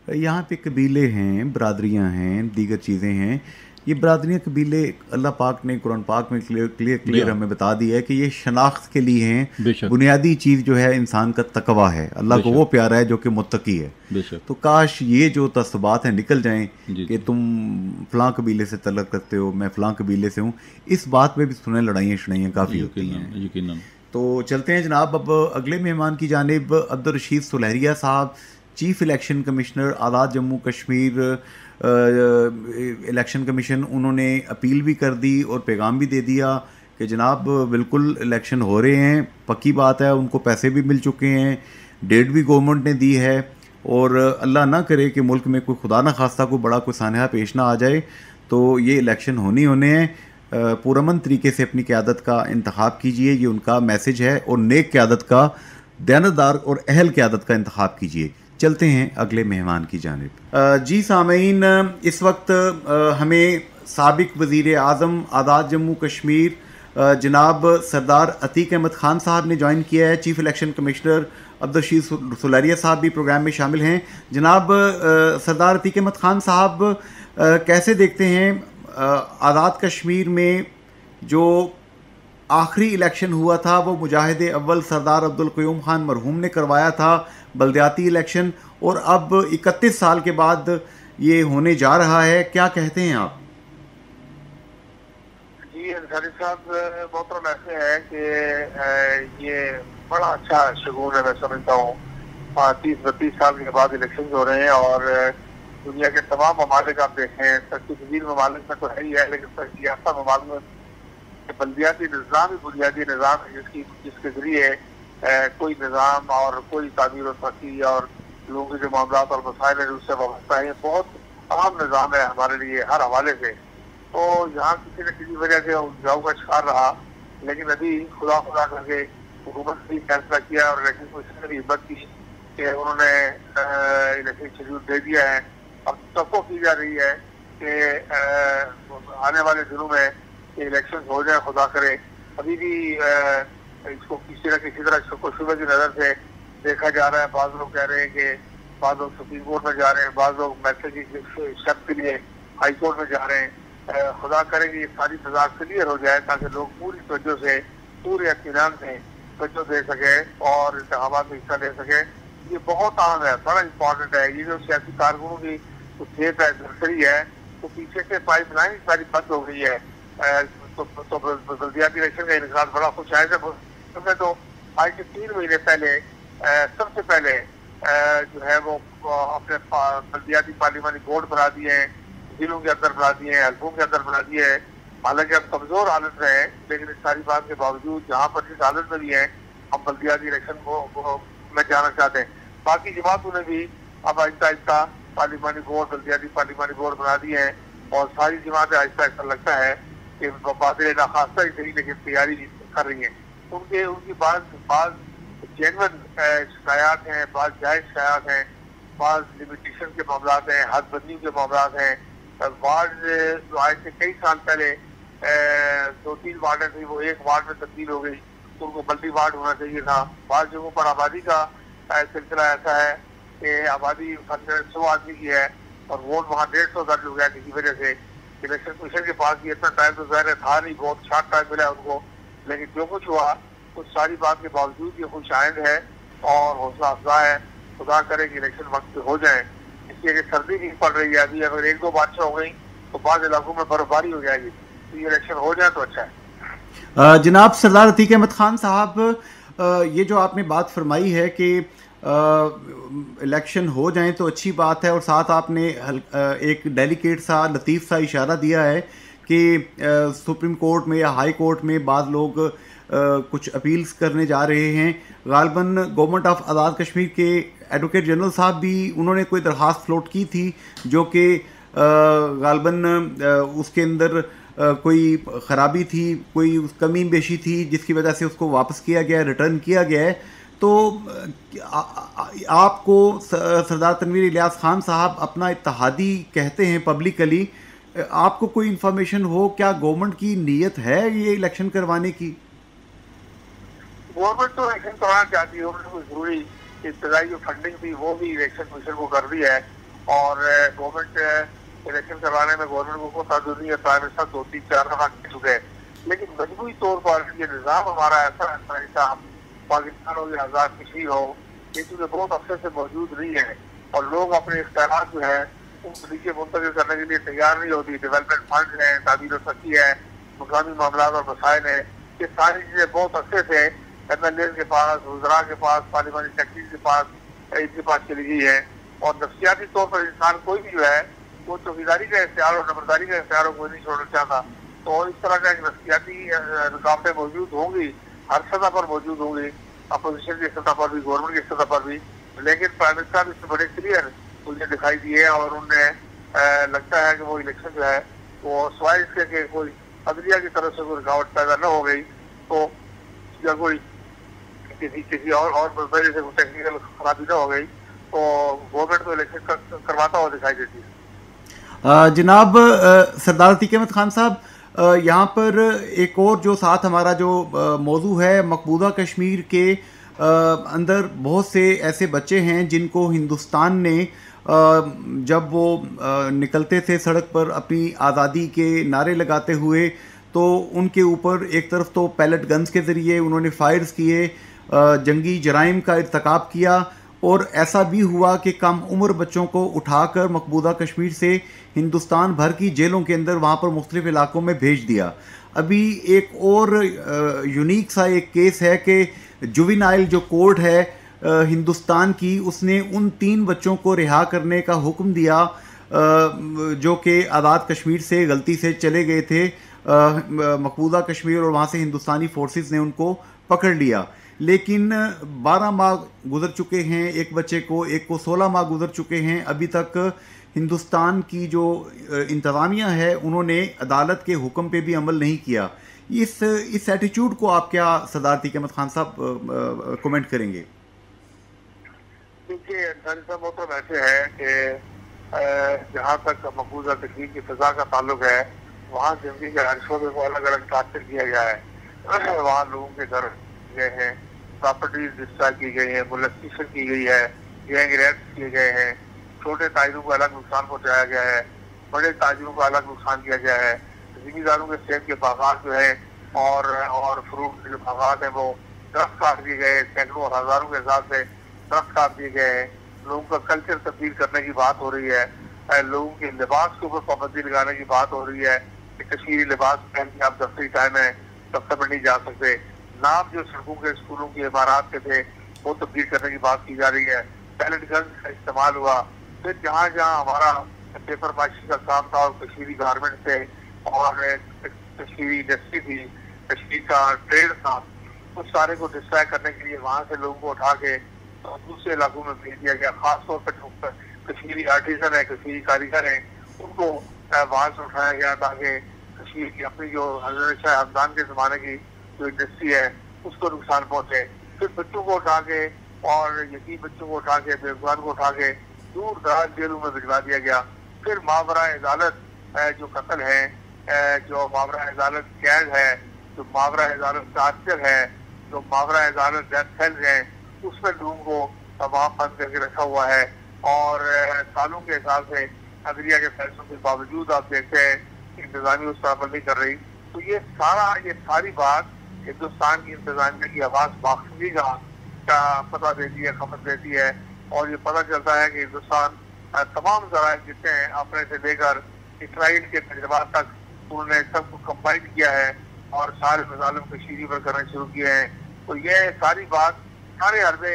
S1: यहाँ पे कबीले हैं, बरादरियाँ हैं, दीगर चीज़ें हैं। ये बरादरियाँ कबीले अल्लाह पाक ने कुरान पाक में क्लियर हमें बता दिया है कि ये शनाख्त के लिए हैं। बुनियादी चीज़ जो है इंसान का तकवा है, अल्लाह को वो प्यारा है जो कि मुत्तकी है। तो काश ये जो तस्बात हैं निकल जाएं कि तुम फ़लाँ कबीले से तल्लुक़ रखते हो, मैं फ़लाँ कबीले से हूँ, इस बात में भी सुने लड़ाइयाँ शड़ाइयाँ काफ़ी होती हैं। तो चलते हैं जनाब अब अगले मेहमान की जानिब। अब्दुल रशीद सुलेरिया साहब, चीफ इलेक्शन कमिश्नर आज़ाद जम्मू कश्मीर इलेक्शन कमीशन, उन्होंने अपील भी कर दी और पैगाम भी दे दिया कि जनाब बिल्कुल इलेक्शन हो रहे हैं, पक्की बात है, उनको पैसे भी मिल चुके हैं, डेट भी गवर्नमेंट ने दी है, और अल्लाह ना करे कि मुल्क में कोई खुदा ना खास्ता कोई बड़ा कोई सानहा पेश ना आ जाए, तो ये इलेक्शन होने हैं। पुरअमन तरीके से अपनी क़यादत का इंतखाब कीजिए, ये उनका मैसेज है, और नेक क़यादत का, दयानतदार और अहल क़यादत का इंतखाब कीजिए। चलते हैं अगले मेहमान की जानिब। जी सामीन, इस वक्त हमें साबिक वज़ीर आज़म आज़ाद जम्मू कश्मीर जनाब सरदार अतीक अहमद ख़ान साहब ने ज्वाइन किया है। Chief election commissioner Abdul Rashid Suleria sahab भी प्रोग्राम में शामिल हैं। जनाब सरदार अतीक अहमद ख़ान साहब, कैसे देखते हैं आज़ाद कश्मीर में जो आखिरी इलेक्शन हुआ था वो मुजाहिद अव्वल सरदार अब्दुल क़य्यूम ख़ान मरहूम ने करवाया था, बल्दियाती इलेक्शन, और अब 31 साल के बाद ये होने जा रहा है, क्या कहते हैं आप?
S4: जी अंसारी साहब, मोहतरम ऐसे है कि ये बड़ा अच्छा शगुन है, मैं समझता हूँ। 30-32 साल के बाद इलेक्शन हो रहे हैं, और दुनिया के तमाम ममालिक आप देखें, तरक्की-पज़ीर ममालिक में तो है ही है, लेकिन तरक्की याफ्ता ममालिक में बल्दियाती निज़ाम ही बुनियादी निज़ाम है जिसके ज़रिए कोई निज़ाम और कोई तामीर और तरक्की और लोगों के जो मामलात और मसाइल है उससे वाबस्ता है। बहुत अहम निज़ाम है हमारे लिए हर हवाले से। तो यहाँ किसी न किसी वजह से उलझाव का शिकार रहा, लेकिन अभी खुदा करके हुकूमत ने फैसला किया और इलेक्शन कमीशन ने भी हिम्मत की कि उन्होंने इलेक्शन शेड्यूल दे दिया है। अब तवक्को की जा रही है कि आने वाले दिनों में इलेक्शन हो जाए, खुदा करे। अभी भी इसको किसी न किसी तरह इसको शुबे की नज़र से देखा जा रहा है। बाज़ लोग कह रहे हैं कि बाज़ लोग सुप्रीम कोर्ट में जा रहे हैं, बाज़ लोग मैसेज शर्त के लिए हाई कोर्ट में जा रहे हैं। खुदा करे कि ये सारी सजा क्लियर हो जाए ताकि लोग पूरी तवज्जो से, पूरे इत्मीनान से तवज्जो दे सके और इंतखाबात में हिस्सा ले सके। ये बहुत अहम है, बड़ा इम्पोर्टेंट है। ये जो सियासी कारकुनों की खेत है, नर्सरी है, तो पीछे से पाइपलाइन सारी बंद हो गई है। तो बल्दियाती इलेक्शन का इनका बड़ा खुश है। तो आज से 3 महीने पहले सबसे पहले जो है वो अपने बल्दियाती पार्लिमानी बोर्ड बना दिए हैं, जिलों के अंदर बना दिए हैं, हल्कों के अंदर बना दिए हैं। हालांकि हम कमजोर हालत में है, लेकिन इस सारी बात के बावजूद जहाँ पर जिस हालत में भी है, हम बल्दियाती इलेक्शन को में जाना चाहते हैं। बाकी जमातों ने भी अब आहिस्ता आहिस्ता पार्लिमानी बोर्ड, बल्दियाती पार्लिमानी बोर्ड बना दिए हैं और सारी जमातें आहिस्ता आहिस्ता लगता है कि बादल नाखास्ता ही सही लेकिन तैयारी कर रही है। उनकी बात जेनवन शिकायत हैं, बात जायज शिकायत हैं, बात लिमिटेशन के मामला हैं, हदबंदियों के मामला हैं। वार्ड जो आज से कई साल पहले 2-3 वार्ड थी, वो एक वार्ड में तब्दील हो गई, तो उनको मल्टी वार्ड होना चाहिए था। बाद जगहों पर आबादी का सिलसिला ऐसा है कि आबादी 100 आदमी की है और वोट वहाँ 150 दर्ज हो गया किसी वजह से। इलेक्शन कमीशन के पास भी इतना टाइम तो ज़ाहिर था नहीं, बहुत शॉर्ट टाइम मिला उनको, लेकिन जो कुछ हुआ उस सारी बात के बावजूद ये खुश आइंद है और हौसला अफजा है। खुदा करे कि इलेक्शन वक्त पे हो जाए, इसलिए कि सर्दी नहीं पड़ रही है अभी। अगर 1-2 बारिश हो गई तो बाद इलाकों में बर्फबारी हो जाएगी, तो ये इलेक्शन हो जाए तो अच्छा है।
S1: जनाब सरदार अतीक अहमद खान साहब, ये जो आपने बात फरमाई है कि इलेक्शन हो जाए तो अच्छी बात है, और साथ आपने एक डेलिकेट सा लतीफ़ सा इशारा दिया है कि सुप्रीम कोर्ट में या हाई कोर्ट में बाद लोग कुछ अपील्स करने जा रहे हैं। गालबन गवर्नमेंट ऑफ आज़ाद कश्मीर के एडवोकेट जनरल साहब भी, उन्होंने कोई दरख्वास्त फ्लोट की थी जो कि गालबन उसके अंदर कोई ख़राबी थी, कोई कमी बेशी थी, जिसकी वजह से उसको वापस किया गया, रिटर्न किया गया है। तो आपको सरदार तनवीर इलियास खान साहब अपना इत्तेहादी कहते हैं पब्लिकली, आपको कोई इन्फॉर्मेशन हो क्या गवर्नमेंट की नीयत है ये इलेक्शन करवाने की?
S4: गवर्नमेंट तो इलेक्शन करवाना चाहती है, उन्होंने कोई जरूरी इब्तदाई जो फंडिंग थी वो भी इलेक्शन कमीशन को कर दी है और गवर्नमेंट इलेक्शन करवाने में गवर्नमेंट को कोई ताजुर्री है। प्राइम मिनिस्टर 2-3-4 दफा कह चुके हैं, लेकिन मजबूरी तौर पर ये निज़ाम हमारा ऐसा है, पाकिस्तान हो या आज़ाद कश्मीर हो, ये चीज़ें बहुत अरसे से मौजूद नहीं है और लोग अपने इख्तियार जो है उनको नीचे मुंतकिल करने के लिए तैयार नहीं होती। डेवलपमेंट फंड है, तामीर तरक्की है, मुकामी मामला और मसाइल है, ये सारी चीज़ें बहुत अरसे से MLA के पास, वज़रा के पास, पार्लिमानी सेक्रेटरी के पास, इनके पास चली गई है। और नफ्सियाती तौर पर इंसान कोई भी जो है वो चौकीदारी का इख्तियार और नंबरदारी का इख्तियार कोई नहीं छोड़ना चाहता। तो इस तरह का एक नफ्सियाती रुकावटें मौजूद होंगी, हर सतह पर मौजूद होंगी, अपोजिशन की सतह पर भी, गवर्नमेंट की सतह पर भी। लेकिन प्राइम मिनिस्टर इससे बड़े क्लियर मुझे दिखाई दिए और उनने लगता है कि वो इलेक्शन जो है वो सिवाय इसके कि कोई अदलिया की तरफ से कोई रुकावट पैदा न हो गई तो या कोई किसी और वजह से कोई टेक्निकल खराबी न हो गई तो गवर्नमेंट तो इलेक्शन करवाता हुआ दिखाई देती है।
S1: जनाब सरदार अतीक अहमद खान साहब, यहाँ पर एक और जो साथ हमारा जो मौजू है, मकबूजा कश्मीर के अंदर बहुत से ऐसे बच्चे हैं जिनको हिंदुस्तान ने जब वो निकलते थे सड़क पर अपनी आज़ादी के नारे लगाते हुए, तो उनके ऊपर एक तरफ तो पैलेट गन्स के ज़रिए उन्होंने फायर्स किए, जंगी जराइम का इर्तकाब किया और ऐसा भी हुआ कि कम उम्र बच्चों को उठाकर मकबूजा कश्मीर से हिंदुस्तान भर की जेलों के अंदर वहाँ पर मुख्तलिफ इलाकों में भेज दिया। अभी एक और यूनिक सा एक केस है कि जुवेनाइल जो कोर्ट है हिंदुस्तान की, उसने उन 3 बच्चों को रिहा करने का हुक्म दिया जो कि आज़ाद कश्मीर से गलती से चले गए थे मकबूजा कश्मीर और वहाँ से हिंदुस्तानी फोर्सेस ने उनको पकड़ लिया। लेकिन 12 माह गुजर चुके हैं एक बच्चे को, एक को 16 माह गुजर चुके हैं। अभी तक हिंदुस्तान की जो इंतज़ामिया है उन्होंने अदालत के हुक्म पे भी अमल नहीं किया। इस एटीट्यूड को आप क्या सरदार अतीक अहमद खान साहब कमेंट करेंगे?
S4: देखिए मोहतरम ऐसे है कि जहाँ तक मकबूजा कश्मीर की सजा का ताल्लुक है, वहाँ जिंदगी के हर शोबे को अलग अलग टारगेट किया गया है। वहाँ लोगों के घर गए हैं, प्रॉपर्टीज डिस्ट्रॉय की गई है, मोलेस्टेशन की गई है, गैंग रेप्स किए गए हैं, छोटे ताजिरों को अलग नुकसान पहुंचाया गया है, बड़े ताजिरों को अलग नुकसान किया गया है। जिम्मेदारों के सेब के बागात जो है और फ्रूट के जो बागात हैं वो दरख्त काट दिए गए, सैकड़ों और हजारों के हिसाब से दरख्त काट दिए गए हैं, लोगों का कल्चर तब्दील करने की बात हो रही है, लोगों के लिबास के ऊपर पाबंदी लगाने की बात हो रही है कि कश्मीरी लिबास पहन के आप दफ्तरी टाइम है दफ्तर में नहीं जा सकते। नाम जो सड़कों के स्कूलों की इमारत के थे वो तब्दील करने की बात की जा रही है। पैलेट गन का इस्तेमाल हुआ। फिर जहाँ जहाँ हमारा पेपर माशी का काम था और कश्मीरी गारमेंट थे और कश्मीरी इंडस्ट्री थी, कश्मीर का ट्रेड था, उस सारे को डिस्ट्रॉय करने के लिए वहाँ से लोगों को उठा के दूसरे इलाकों में भेज दिया गया। खासतौर पर कश्मीरी आर्टिसन है, कश्मीरी कारीगर हैं, उनको वहाँ से उठाया गया ताकि कश्मीर की अपनी जो हज़रत शाह हमदान के ज़माने की जो इंडस्ट्री है उसको नुकसान पहुँचे। फिर बच्चों को उठा के और यतीम बच्चों को उठा के, बेगुआन को उठा के दूर दराज जेलों में भिजवा दिया गया। फिर मावरा अदालत जो कत्ल है, जो मावरा अदालत कैद है, जो मावरा अदालत टार्चर है, जो मावरा अदालत डेथ सेल है, उसमें लोगों को वहाँ बंद करके रखा हुआ है। और सालों के हिसाब से अदलिया के फैसलों के बावजूद आप देखते हैं इंतजामी उस पर अमल नहीं कर रही। तो ये सारी बात हिंदुस्तान की इंतजामिया की आवाज बाखुदी का पता देती है, खबर देती है। और ये पता चलता है कि हिंदुस्तान तमाम जराए जितने हैं अपने से लेकर इसराइल के तजर्बात तक उन्होंने सबको कंबाइन किया है और सारे मजालिम कश्मीरी पर करना शुरू किए हैं। तो ये सारी बात सारे हरबे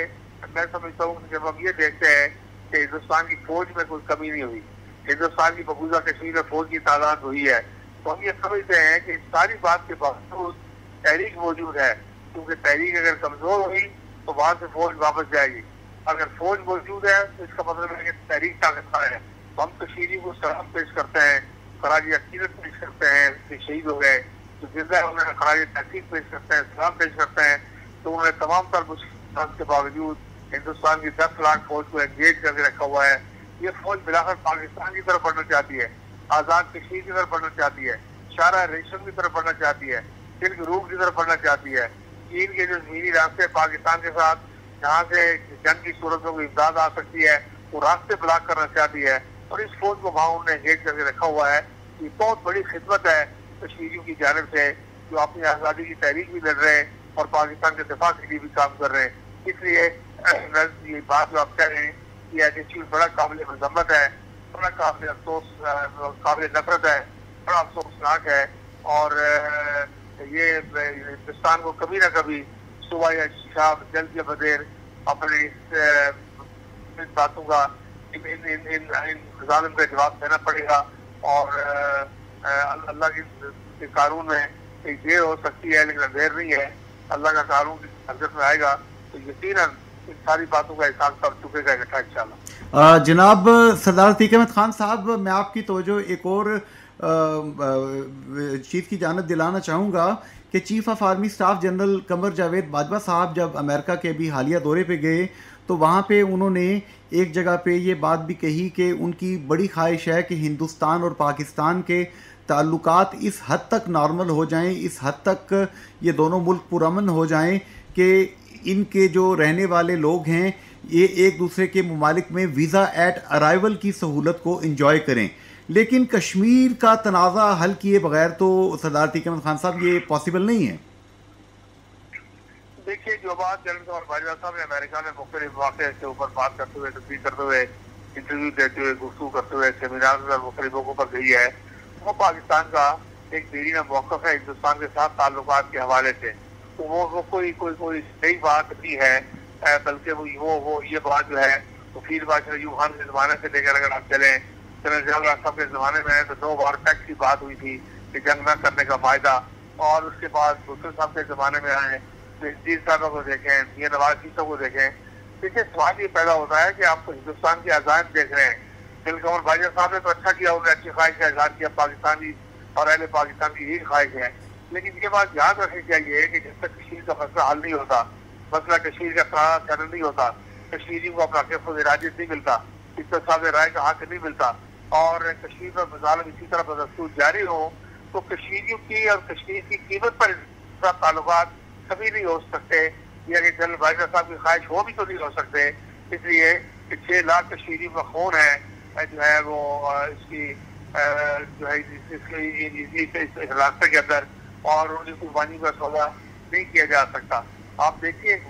S4: मैं समझता हूँ जब हम ये देखते हैं कि हिंदुस्तान की फौज में कोई कमी नहीं हुई, हिंदुस्तान की मकबूजा कश्मीर में फौज की तादाद हुई है, तो हम ये समझते हैं कि सारी बात के बावजूद तहरीक मौजूद है। क्योंकि तहरीक अगर कमजोर हुई तो वहां से फौज वापस जाएगी। अगर फौज मौजूद है तो इसका मतलब है कि तहरीक ताकतवर है। तो हम कश्मीरी को सलाम पेश करते हैं, खराज अकीदत पेश करते हैं कि शहीद हो गए, तो जिंदा है उन्हें खराज तहसील पेश करते हैं, सलाम पेश करते हैं। तो उन्हें तमाम तर मुश्किल के बावजूद हिंदुस्तान की 10 लाख फौज को एंगेज करके रखा हुआ है। ये फौज मिलाकर पाकिस्तान की तरफ बढ़ना चाहती है, आजाद कश्मीर की तरफ बढ़ना चाहती है, शारा रेशम की तरफ बढ़ना चाहती है, सिल्क रूट की तरफ बढ़ना चाहती है। चीन के जो जमीनी रास्ते पाकिस्तान के साथ जहाँ से जंग की सूरत में कोई इमदाद आ सकती है वो रास्ते ब्लॉक करना चाहती है। और इस फौज को वहाँ उन्होंने एंगेज करके रखा हुआ है। ये बहुत बड़ी खिदमत है कश्मीरियों की जानिब से, जो अपनी आज़ादी की तहरीक भी लड़ रहे हैं और पाकिस्तान के दिफा के लिए भी काम कर रहे हैं। इसलिए ये बात जो आप कह रहे हैं ये एटीट्यूड बड़ा काबिल मजम्मत है, बड़ा काबिल अफसोस, काबिल नफरत है, बड़ा अफसोसनाक है। और ये हिंदुस्तान को कभी ना कभी सुबह या शाम जल्द या बदेर अपने इन बातों का इन जालिम का जवाब देना पड़ेगा। और अल्लाह के कानून में एक देर हो सकती है लेकिन देर नहीं है। अल्लाह का कानून की हरकत में आएगा तो यकीनन इन सारी बातों का हिसाब कर चुकेगा इकट्ठा इंशाल्लाह।
S1: जनाब सरदार अतीक अहमद खान साहब, मैं आपकी तवज्जो एक और चीज़ की जानब दिलाना चाहूँगा कि chief of army staff general Qamar Javed Bajwa sahab जब अमेरिका के भी हालिया दौरे पे गए तो वहाँ पे उन्होंने एक जगह पे ये बात भी कही कि उनकी बड़ी ख्वाहिश है कि हिंदुस्तान और पाकिस्तान के ताल्लुकात इस हद तक नॉर्मल हो जाएं, इस हद तक ये दोनों मुल्क पुरअमन हो जाएं कि इनके जो रहने वाले लोग हैं ये एक दूसरे के ममालिक में वीज़ा एट अराइवल की सहूलत को इंजॉय करें। लेकिन कश्मीर का तनाज़ा हल किए बगैर तो सरदार अतीक अहमद खान साहब ये पॉसिबल नहीं है।
S4: देखिए, जो बात जनरल बाजवा साहब ने अमेरिका में मुख्तलिफ वाक़े के ऊपर बात करते हुए, तस्वीर करते हुए, इंटरव्यू देते हुए, गुफ्तगू करते हुए, सेमिनार में मुख्तलिफ मौक़ों पर गई है, वो पाकिस्तान का एक देरीना मौक़िफ़ है हिंदुस्तान के साथ ताल्लुकात के हवाले से। तो वो कोई नई बात नहीं है, बल्कि वो ये बात जो है वो फील्ड मार्शल अयूब खान के ज़माने से लेकर अगर आप चलें जनरल साहब के ज़माने में तो 2 बार टैक्स की बात हुई थी कि जंग न करने का फायदा। और उसके बाद भुट्टो साहब के ज़माने में आए इंजीर साहब को देखें, मियां नवाज शरीफ को देखें। देखिए, सवाल ये पैदा होता है कि आपको हिंदुस्तान की आज़ाद देख रहे हैं। जनरल कमर बाजवा साहब ने तो अच्छा किया, उन्होंने अच्छी ख्वाहिश का इजहार किया, पाकिस्तानी और अहले पाकिस्तान की यही ख्वाहिश है। लेकिन ये बात याद रखनी चाहिए कि जब तक कश्मीर का मसला हल नहीं होता, मसला कश्मीर का खत्म नहीं होता, कश्मीरी को अपना खुद इरादत नहीं मिलता, इत्तेफाक राय का हक नहीं मिलता और कश्मीर में मजालिम इसी तरह बदस्तूर जारी हो, तो कश्मीरियों की और कश्मीर की कीमत पर ताल्लुकात कभी नहीं हो सकते। या कि जनरल बाजवा साहब की ख्वाहिश हो भी तो नहीं हो सकते। इसलिए 6 लाख कश्मीरी का खून है जो है वो इसकी जो है इस रास्ते के अंदर, और उनकी कुर्बानी का सौदा नहीं किया जा सकता। आप देखिए, एक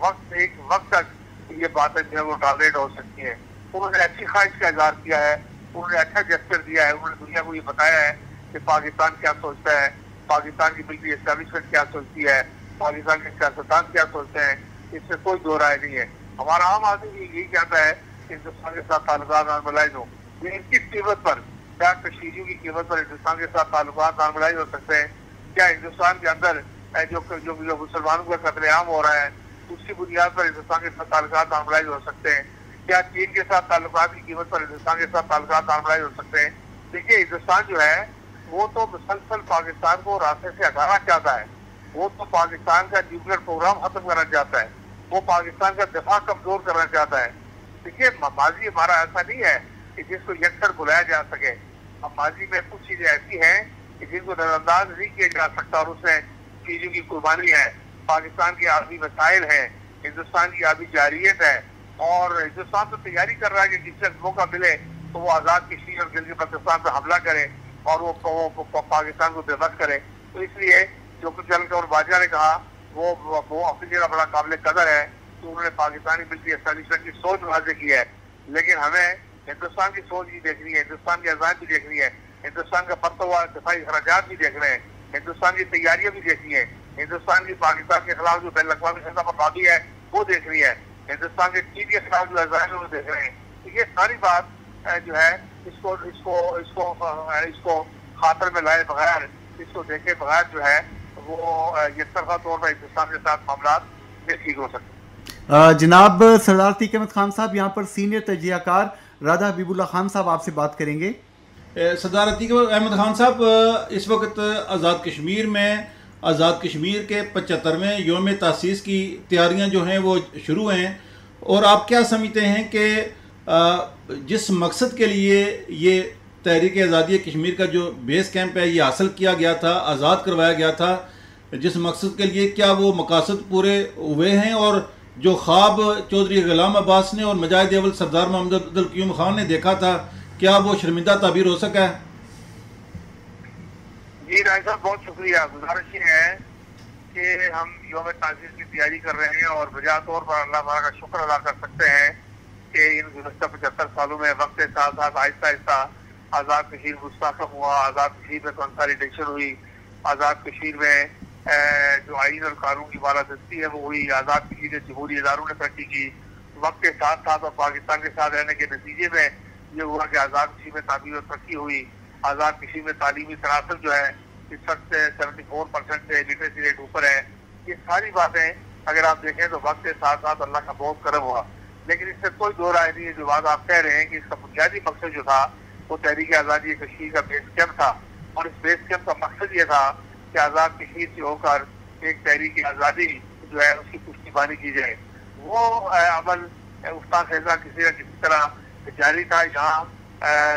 S4: वक्त तक ये बातें जो है वो टॉलरेट हो सकती है। उन्होंने अच्छी ख्वाहिश का इजहार किया है, उन्होंने अच्छा जेस्चर दिया है, उन्होंने दुनिया को ये बताया है कि पाकिस्तान क्या सोचता है, पाकिस्तान की मिलिट्री एस्टेब्लिशमेंट क्या सोचती है, पाकिस्तान के सियासतदान क्या सोचते हैं, इससे कोई दो राय नहीं है। हमारा आम आदमी भी यही कहता है कि हिंदुस्तान के साथ ताल्लुकात नॉर्मलाइज हो, लेकिन किस कीमत पर, क्या कश्मीरियों की कीमत पर हिंदुस्तान के साथ ताल्लुकात नॉर्मलाइज हो सकते हैं? क्या हिंदुस्तान के अंदर जो मुसलमानों का कत्लेआम हो रहा है उसकी बुनियाद पर हिंदुस्तान के साथ ताल्लुकात नॉर्मलाइज हो सकते हैं? क्या चीन के साथ ताल्लुकात की कीमत पर हिंदुस्तान के साथ ताल्लुकात नॉर्मलाइज हो सकते हैं? देखिए, हिंदुस्तान जो है वो तो मुसलसल पाकिस्तान को रास्ते से हटाना चाहता है, वो तो पाकिस्तान का न्यूक्लियर प्रोग्राम खत्म करना चाहता है, वो पाकिस्तान का दिफा कमजोर करना चाहता है। देखिए, माजी हमारा ऐसा नहीं है कि जिसको यकसर बुलाया जा सके। अब माजी में कुछ चीजें ऐसी हैं कि जिनको नजरअंदाज नहीं किया जा सकता और उसमें चीजों की कुर्बानी है, पाकिस्तान के आर्मी वसाइल है, हिंदुस्तान की आर्मी जारियत है, और हिंदुस्तान तो तैयारी कर रहा है कि जिससे मौका मिले तो वो आजाद कश्मीर और गिलगित बल्तिस्तान पर हमला करे और वो पाकिस्तान को बेबस करे। तो इसलिए जो कुछ और बाजा ने कहा वो अपनी जगह बड़ा काबिल कदर है कि उन्होंने पाकिस्तानी मिलिट्री एस्टेब्लिशमेंट की सोच वाजे की है, लेकिन हमें हिंदुस्तान की सोच भी देखनी है, हिंदुस्तान की अजान भी देखनी है, हिंदुस्तान का बढ़ता हुआ दिफाई खर्चात भी देख रहे हैं, हिंदुस्तान की तैयारियां भी देखनी है, हिंदुस्तान की पाकिस्तान के खिलाफ जो बैन अवी सतह पर लॉबी है वो देख रही है, हिंदुस्तान के चीन के खिलाफ जो अजान है वो देख रहे हैं। तो ये सारी बात जो है इसको इसको इसको इसको खातर में लाए बगैर, इसको देखे बगैर जो है वो ये तरफा तौर पर हिंदुस्तान के साथ मामला नहीं ठीक हो सकते।
S1: जनाब सरदार अतीक अहमद खान साहब, यहाँ पर सीनियर तजियाकार राधा हबीबुल्ला खान साहब आपसे बात करेंगे।
S2: सरदार अतीक अहमद खान साहब, इस वक्त आज़ाद कश्मीर में आज़ाद कश्मीर के 75वें योम तासीस की तैयारियां जो हैं वो शुरू हैं, और आप क्या समझते हैं कि जिस मकसद के लिए ये तहरीक आज़ादी कश्मीर का जो बेस कैंप है ये हासिल किया गया था, आज़ाद करवाया गया था, जिस मकसद के लिए क्या वो मकासद पूरे हुए हैं, और जो ख्वाब चौधरी गुलाम अब्बास ने और मुजाहिद अव्वल सरदार मोहम्मद अब्दुल क़य्यूम खान ने देखा था, क्या वो शर्मिंदा ताबीर हो सका है?
S4: जी राय साहब, बहुत शुक्रिया। गुजारिश ये है कि हम योम तासीस की तैयारी कर रहे हैं और बजा तौर पर अल्लाह ताला का शुक्र अदा कर सकते हैं कि इन गुज़श्ता 75 सालों में वक्त के साथ साथ आहिस्ता आहिस्ता आज़ाद कश्मीर मुस्तहकम हुआ, आज़ाद कश्मीर में कंसोलिडेशन हुई, आज़ाद कश्मीर में जो आईन और कानून की बालादस्ती है वो हुई, आज़ाद कश्मीर के जमहूरी इदारों ने तरक्की की। वक्त के साथ साथ और पाकिस्तान के साथ रहने के नतीजे में ये हुआ कि आज़ाद कश्मीर में तामीर और तरक्की हुई। आज़ाद कश्मीर में तालीमी सरासर जो है इस वक्त 74% से लिटरेसी रेट ऊपर है। ये सारी बातें अगर आप देखें तो वक्त के साथ साथ अल्लाह का बहुत करम हुआ, लेकिन इससे कोई दो राय नहीं है। जो बात आप कह रहे हैं कि इसका बुनियादी मकसद जो था वो तहरीक आज़ादी कश्मीर का बेस कैंप था, और इस बेस कैंप का मकसद ये था कि आज़ाद कश्मीर से होकर एक तहरीक आज़ादी जो है उसकी पुष्टिबानी की जाए। वो अमल उस्ताद फैजा किसी न किसी तरह जारी था। यहाँ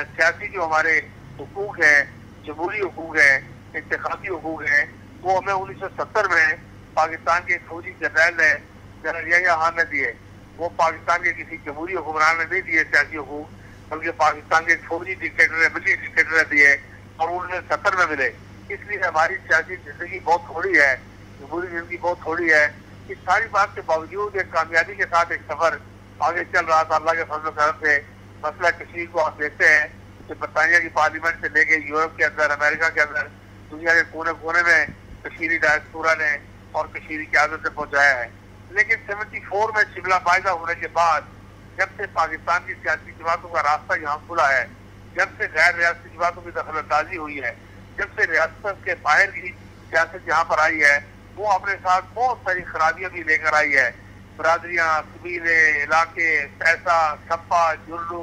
S4: सियासी जो हमारे हुकूक हैं, जमहूरी हुकूक हैं, इंतखाबी हुकूक हैं, वो हमें 1970 में पाकिस्तान के फौजी जनरल ने जनरल याह्या खान ने दिए। वो पाकिस्तान के किसी जमहूरी हुक्मरान ने नहीं दिए सियासी हुकूक, बल्कि पाकिस्तान के फौजी डिक्टेटर ने, मिलिट्री डिक्टेटर ने दिए, और 1970 में मिले। इसलिए हमारी सियासी जिंदगी बहुत थोड़ी है, जमहूरी जिंदगी बहुत थोड़ी है। इस सारी बात के बावजूद एक कामयाबी के साथ एक सफर आगे चल रहा था अल्लाह के फजल करम से। मसला कश्मीर को आप देखते हैं कि बरतानिया की पार्लियामेंट से लेके यूरोप के अंदर, अमेरिका के अंदर, दुनिया के कोने कोने में कश्मीरी डायस्पोरा ने और कश्मीरी क़यादत ने पहुंचाया है। लेकिन 74 में शिमला माहिदा होने के बाद जब से पाकिस्तान की सियासी जमातों का रास्ता यहाँ खुला है, जब से गैर रियासती जमातों की दखल अंदाजी हुई है, जब से रियासत के बाहर की सियासत यहाँ पर आई है, वो अपने साथ बहुत सारी खराबियां भी लेकर आई है। बरादरियां, कबीले, इलाके, पैसा, छप्पा, जुर्रू,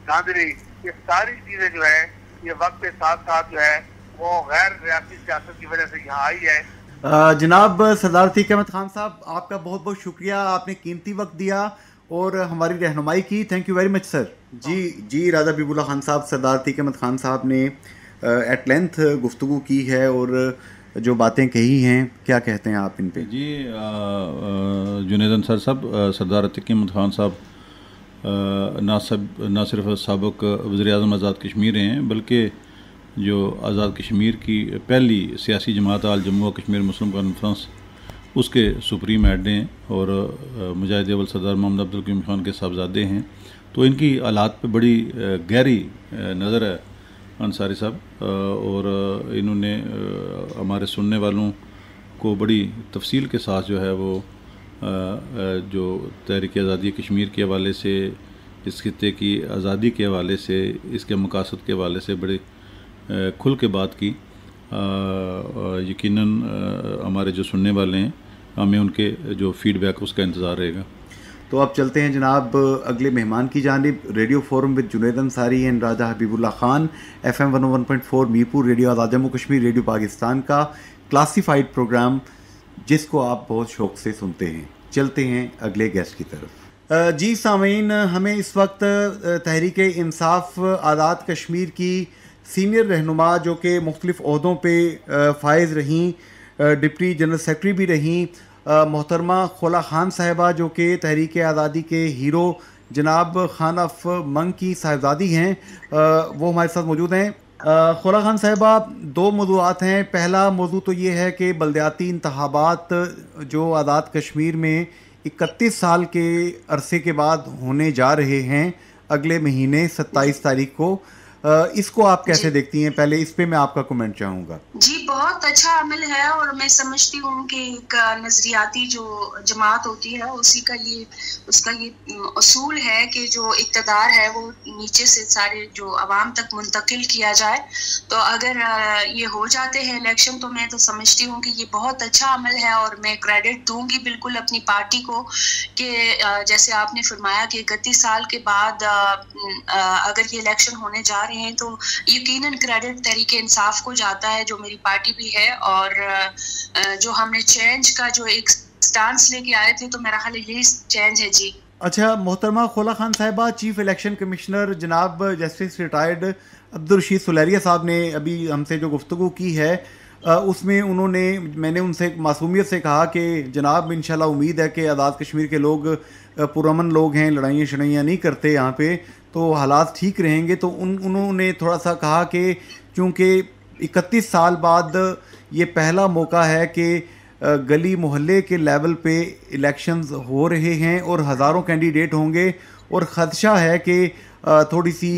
S4: धांधली, ये सारी चीजें जो है ये वक्त के साथ साथ जो है वो गैर रियासती सियासत की वजह से यहाँ आई है।
S1: जनाब सरदार अतीक अहमद खान साहब, आपका बहुत बहुत शुक्रिया, आपने कीमती वक्त दिया और हमारी रहनुमाई की। Thank you very much sir. जी राधा हबीबुल्ला खान साहब, सरदार अतीक अहमद खान साहब ने एट लेंथ गुफ्तगू की है और जो बातें कही हैं, क्या कहते हैं आप इन पे?
S2: जी जुनैद अंसार साहब, सरदार अतीक अहमद खान साहब ना सिर्फ साबिक़ वज़ीर-ए-आज़म आज़ाद कश्मीर हैं, बल्कि जो आज़ाद कश्मीर की पहली सियासी जमात आल जम्मू व कश्मीर मुस्लिम कॉन्फ्रेंस उसके सुप्रीम हेड हैं और मुजाहिद अव्वल सरदार मोहम्मद अब्दुल करीम खान के साहबजादे हैं। तो इनकी हालात पे बड़ी गहरी नज़र है अंसारी साहब, और इन्होंने हमारे सुनने वालों को बड़ी तफसील के साथ जो है वो जो तहरीक आज़ादी कश्मीर के हवाले से, इस खित्ते की आज़ादी के हवाले से, इसके मकासद के हवाले से बड़े खुल के बात की। यकीनन हमारे जो सुनने वाले हैं, हमें उनके जो फीडबैक उसका इंतज़ार रहेगा।
S1: तो अब चलते हैं जनाब अगले मेहमान की जानिब। Radio forum with Junaid Ansari and Raja Habibullah Khan, FM 101.4 Mirpur radio Azad Jammu Kashmir radio Pakistan का क्लासिफाइड प्रोग्राम, जिसको आप बहुत शौक़ से सुनते हैं। चलते हैं अगले गेस्ट की तरफ। जी सामीन, हमें इस वक्त तहरीक इंसाफ आज़ाद कश्मीर की सीनियर रहनुमा जो कि मुख्तलिफ़ ओहदों पे फाइज रहीं, डिप्टी जनरल सेक्रेटरी भी रहीं, मोहतरमा खोला खान साहिबा जो कि तहरीक आज़ादी के हीरो जनाब खान अफ मंग की साहिबजादी हैं, वो हमारे साथ मौजूद हैं। खोला खान साहिबा, दो मौज़ूआत हैं। पहला मौजू तो ये है कि बल्दियाती इंतखाबात जो आज़ाद कश्मीर में 31 साल के अरसे के बाद होने जा रहे हैं अगले महीने 27 तारीख को, इसको आप कैसे देखती हैं? पहले इस पे मैं आपका कमेंट चाहूँगा।
S5: जी, बहुत अच्छा अमल है और मैं समझती हूँ कि एक नजरियाती जो जमात होती है उसका ये उसूल है कि जो इक़्तिदार है वो नीचे से सारे जो अवाम तक मुंतकिल किया जाए। तो अगर ये हो जाते हैं इलेक्शन तो मैं तो समझती हूँ कि ये बहुत अच्छा अमल है और मैं क्रेडिट दूंगी बिल्कुल अपनी पार्टी को कि जैसे आपने फरमाया कि 31 साल के बाद अगर ये इलेक्शन होने जा रहे हैं तो यकीनन क्रेडिट तहरीक इंसाफ को जाता है, जो मेरी पार्टी भी है। और जो हमने चेंज का जो एक स्टांस लेके आए थे तो मेरा ख्याल यही चेंज है। जी
S1: अच्छा, मोहतरमा खोला खान साहिबा, चीफ इलेक्शन कमिश्नर जनाब जस्टिस रिटायर्ड अब्दुल रशीद सुलेरिया साहब ने अभी हमसे जो गुफ्तगू की है उसमें मैंने उनसे मासूमियत से कहा कि जनाब इंशाल्लाह उम्मीद है कि आज़ाद कश्मीर के लोग पुरअमन लोग हैं, लड़ाइयाँ शड़ाइयाँ नहीं करते यहाँ पे, तो हालात ठीक रहेंगे। तो उन्होंने थोड़ा सा कहा कि चूँकि 31 साल बाद ये पहला मौका है कि गली मोहल्ले के लेवल पे इलेक्शंस हो रहे हैं और हज़ारों कैंडिडेट होंगे, और ख़दशा है कि थोड़ी सी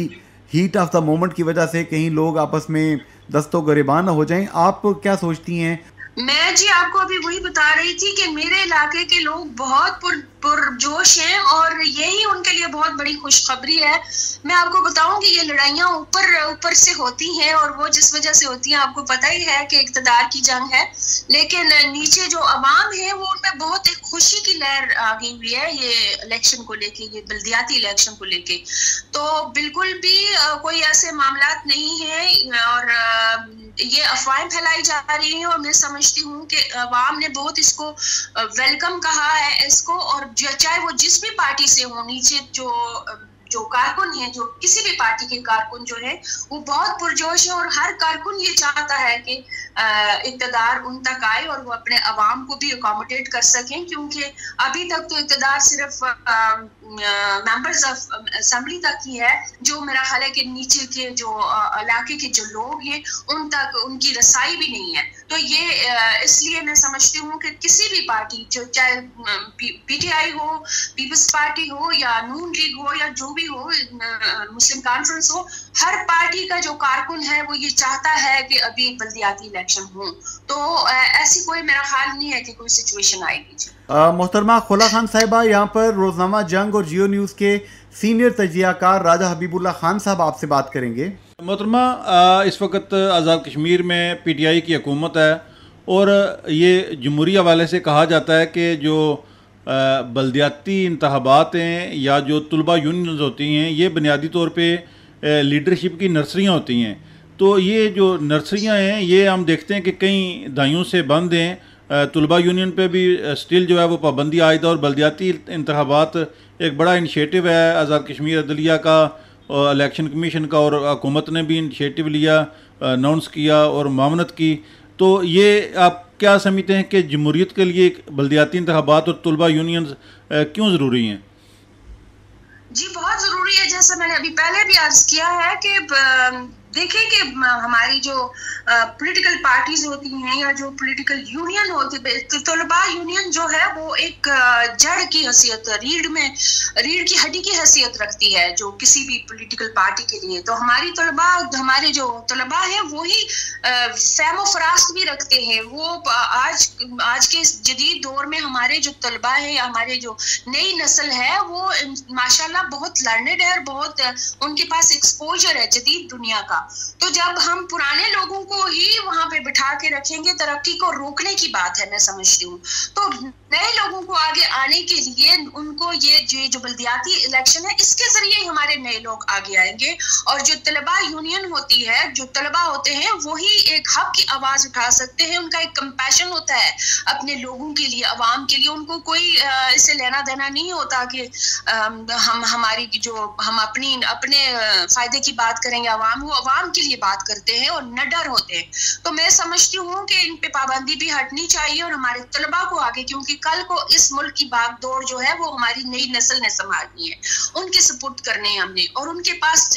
S1: हीट ऑफ द मोमेंट की वजह से कहीं लोग आपस में दस्तों गिरबान हो जाएं। आप क्या सोचती हैं?
S5: मैं जी आपको अभी वही बता रही थी कि मेरे इलाके के लोग बहुत पुरजोश हैं और यही उनके लिए बहुत बड़ी खुशखबरी है। मैं आपको बताऊं कि ये लड़ाइयाँ ऊपर से होती हैं और वो जिस वजह से होती हैं आपको पता ही है कि इक़्तिदार की जंग है, लेकिन नीचे जो अवाम है वो उनमें बहुत एक खुशी की लहर आ गई हुई है ये इलेक्शन को लेके, ये बल्दियाती इलेक्शन को लेके। तो बिल्कुल भी कोई ऐसे मामलात नहीं है और ये अफवाहें फैलाई जा रही हैं और मैं समझती हूँ कि अवाम ने बहुत इसको वेलकम कहा है इसको, और चाहे वो जिस भी पार्टी से हो, नीचे जो कारकुन है, जो किसी भी पार्टी के कारकुन जो है वो बहुत पुरजोश है और हर कारकुन ये चाहता है कि इक़्तिदार उन तक आए और वो अपने अवाम को भी अकोमोडेट कर सकें, क्योंकि अभी तक तो इक़्तिदार सिर्फ मेंबर्स ऑफ असेंबली तक ही है, जो मेरा ख्याल है कि नीचे के जो इलाके के जो लोग हैं उन तक उनकी रसाई भी नहीं है। तो ये इसलिए मैं समझती हूँ कि किसी भी पार्टी, जो चाहे PTI हो, पीपल्स पार्टी हो या नून लीग हो या जो भी हो, मुस्लिम कॉन्फ्रेंस हो, हर पार्टी का जो कारकुन है वो ये चाहता है कि अभी बल्दियाती इलेक्शन हो। तो ऐसी कोई मेरा ख्याल नहीं है कि कोई सिचुएशन आएगी।
S1: मोहतरमा खोला खान साहिबा, यहाँ पर रोजनामा जंग और जियो न्यूज़ के सीनियर तजियाकार राजा हबीबुल्लाह खान साहब आपसे बात करेंगे।
S2: मोहतरमा, इस वक्त आज़ाद कश्मीर में PTI की हुकूमत है और ये जमहूरी हवाले से कहा जाता है कि जो बल्दियाती इंतखाबात हैं या जो तुलबा यूनियंस होती हैं ये बुनियादी तौर पे लीडरशिप की नर्सरियाँ होती हैं। तो ये जो नर्सरियाँ हैं ये हम देखते हैं कि कई दहाइयों से बंद हैं। तुलबा यूनियन पे भी स्टिल जो है वो पाबंदी आयदा, और बल्दियाती इंतखाबात एक बड़ा इनिशिएटिव है आज़ाद कश्मीर अदलिया का, इलेक्शन कमीशन का, और हुकूमत ने भी इनिशिएटिव लिया, अनाउंस किया और मामनत की। तो ये आप क्या समझते हैं कि जमहूरियत के लिए बल्दियाती इंतखाबात और तुलबा यूनियंस क्यों ज़रूरी हैं?
S5: जी बहुत ज़रूरी है। जैसा मैंने अभी पहले भी अर्ज किया है कि देखें कि हमारी जो पॉलिटिकल पार्टीज होती हैं या जो पॉलिटिकल यूनियन होती है, तो तलबा यूनियन जो है वो एक जड़ की हैसियत, रीढ़ की हड्डी की हैसियत रखती है जो किसी भी पॉलिटिकल पार्टी के लिए। तो हमारे जो तलबा है वही फहम फरास्त भी रखते हैं। वो आज के इस जदीद दौर में हमारे जो तलबा है या हमारे जो नई नस्ल है वो माशाल्लाह बहुत लर्नेड है और बहुत उनके पास एक्सपोजर है जदीद दुनिया का। तो जब हम पुराने लोगों को ही वहां पे बिठा के रखेंगे, तरक्की को रोकने की बात है मैं समझती हूँ। तो नए लोगों को आगे आने के लिए उनको ये जो बल्दियाती इलेक्शन है इसके जरिए हमारे नए लोग आगे आएंगे। और जो तलबा यूनियन होती है, जो तलबा होते हैं वही एक हक की आवाज उठा सकते हैं। उनका एक कंपैशन होता है अपने लोगों के लिए, अवाम के लिए। उनको कोई इससे लेना देना नहीं होता कि हम अपने फायदे की बात करेंगे। अवाम वो अवाम के लिए बात करते हैं और निडर होते हैं। तो मैं समझती हूँ कि इन पे पाबंदी भी हटनी चाहिए और हमारे तलबा को आगे, क्योंकि कल को इस मुल्क की भागदौड़ जो है वो हमारी नई नस्ल ने संभालनी है, उनके सपोर्ट करने हैं हमने। और उनके पास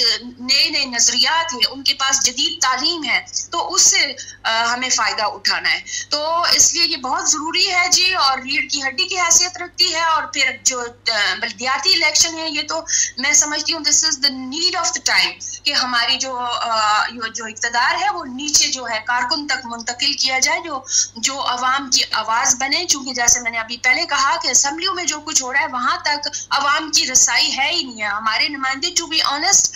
S5: नए नजरियात है, उनके पास जदीद तालीम है, तो उससे हमें फायदा उठाना है। तो इसलिए ये बहुत जरूरी है जी, और रीढ़ की हड्डी की हैसियत रखती है। और फिर जो बल्दियाती इलेक्शन है, ये तो मैं समझती हूँ this is the need of the time कि हमारी जो इक़्तिदार है वो नीचे जो है कारकुन तक मुंतकिल किया जाए, जो अवाम की आवाज बने। चूंकि जैसे मैंने अभी पहले कहा कि असेंबलियों में जो कुछ हो रहा है वहां तक अवाम की रसाई है ही नहीं है। हमारे नुमाइंदे टू बी ऑनेस्ट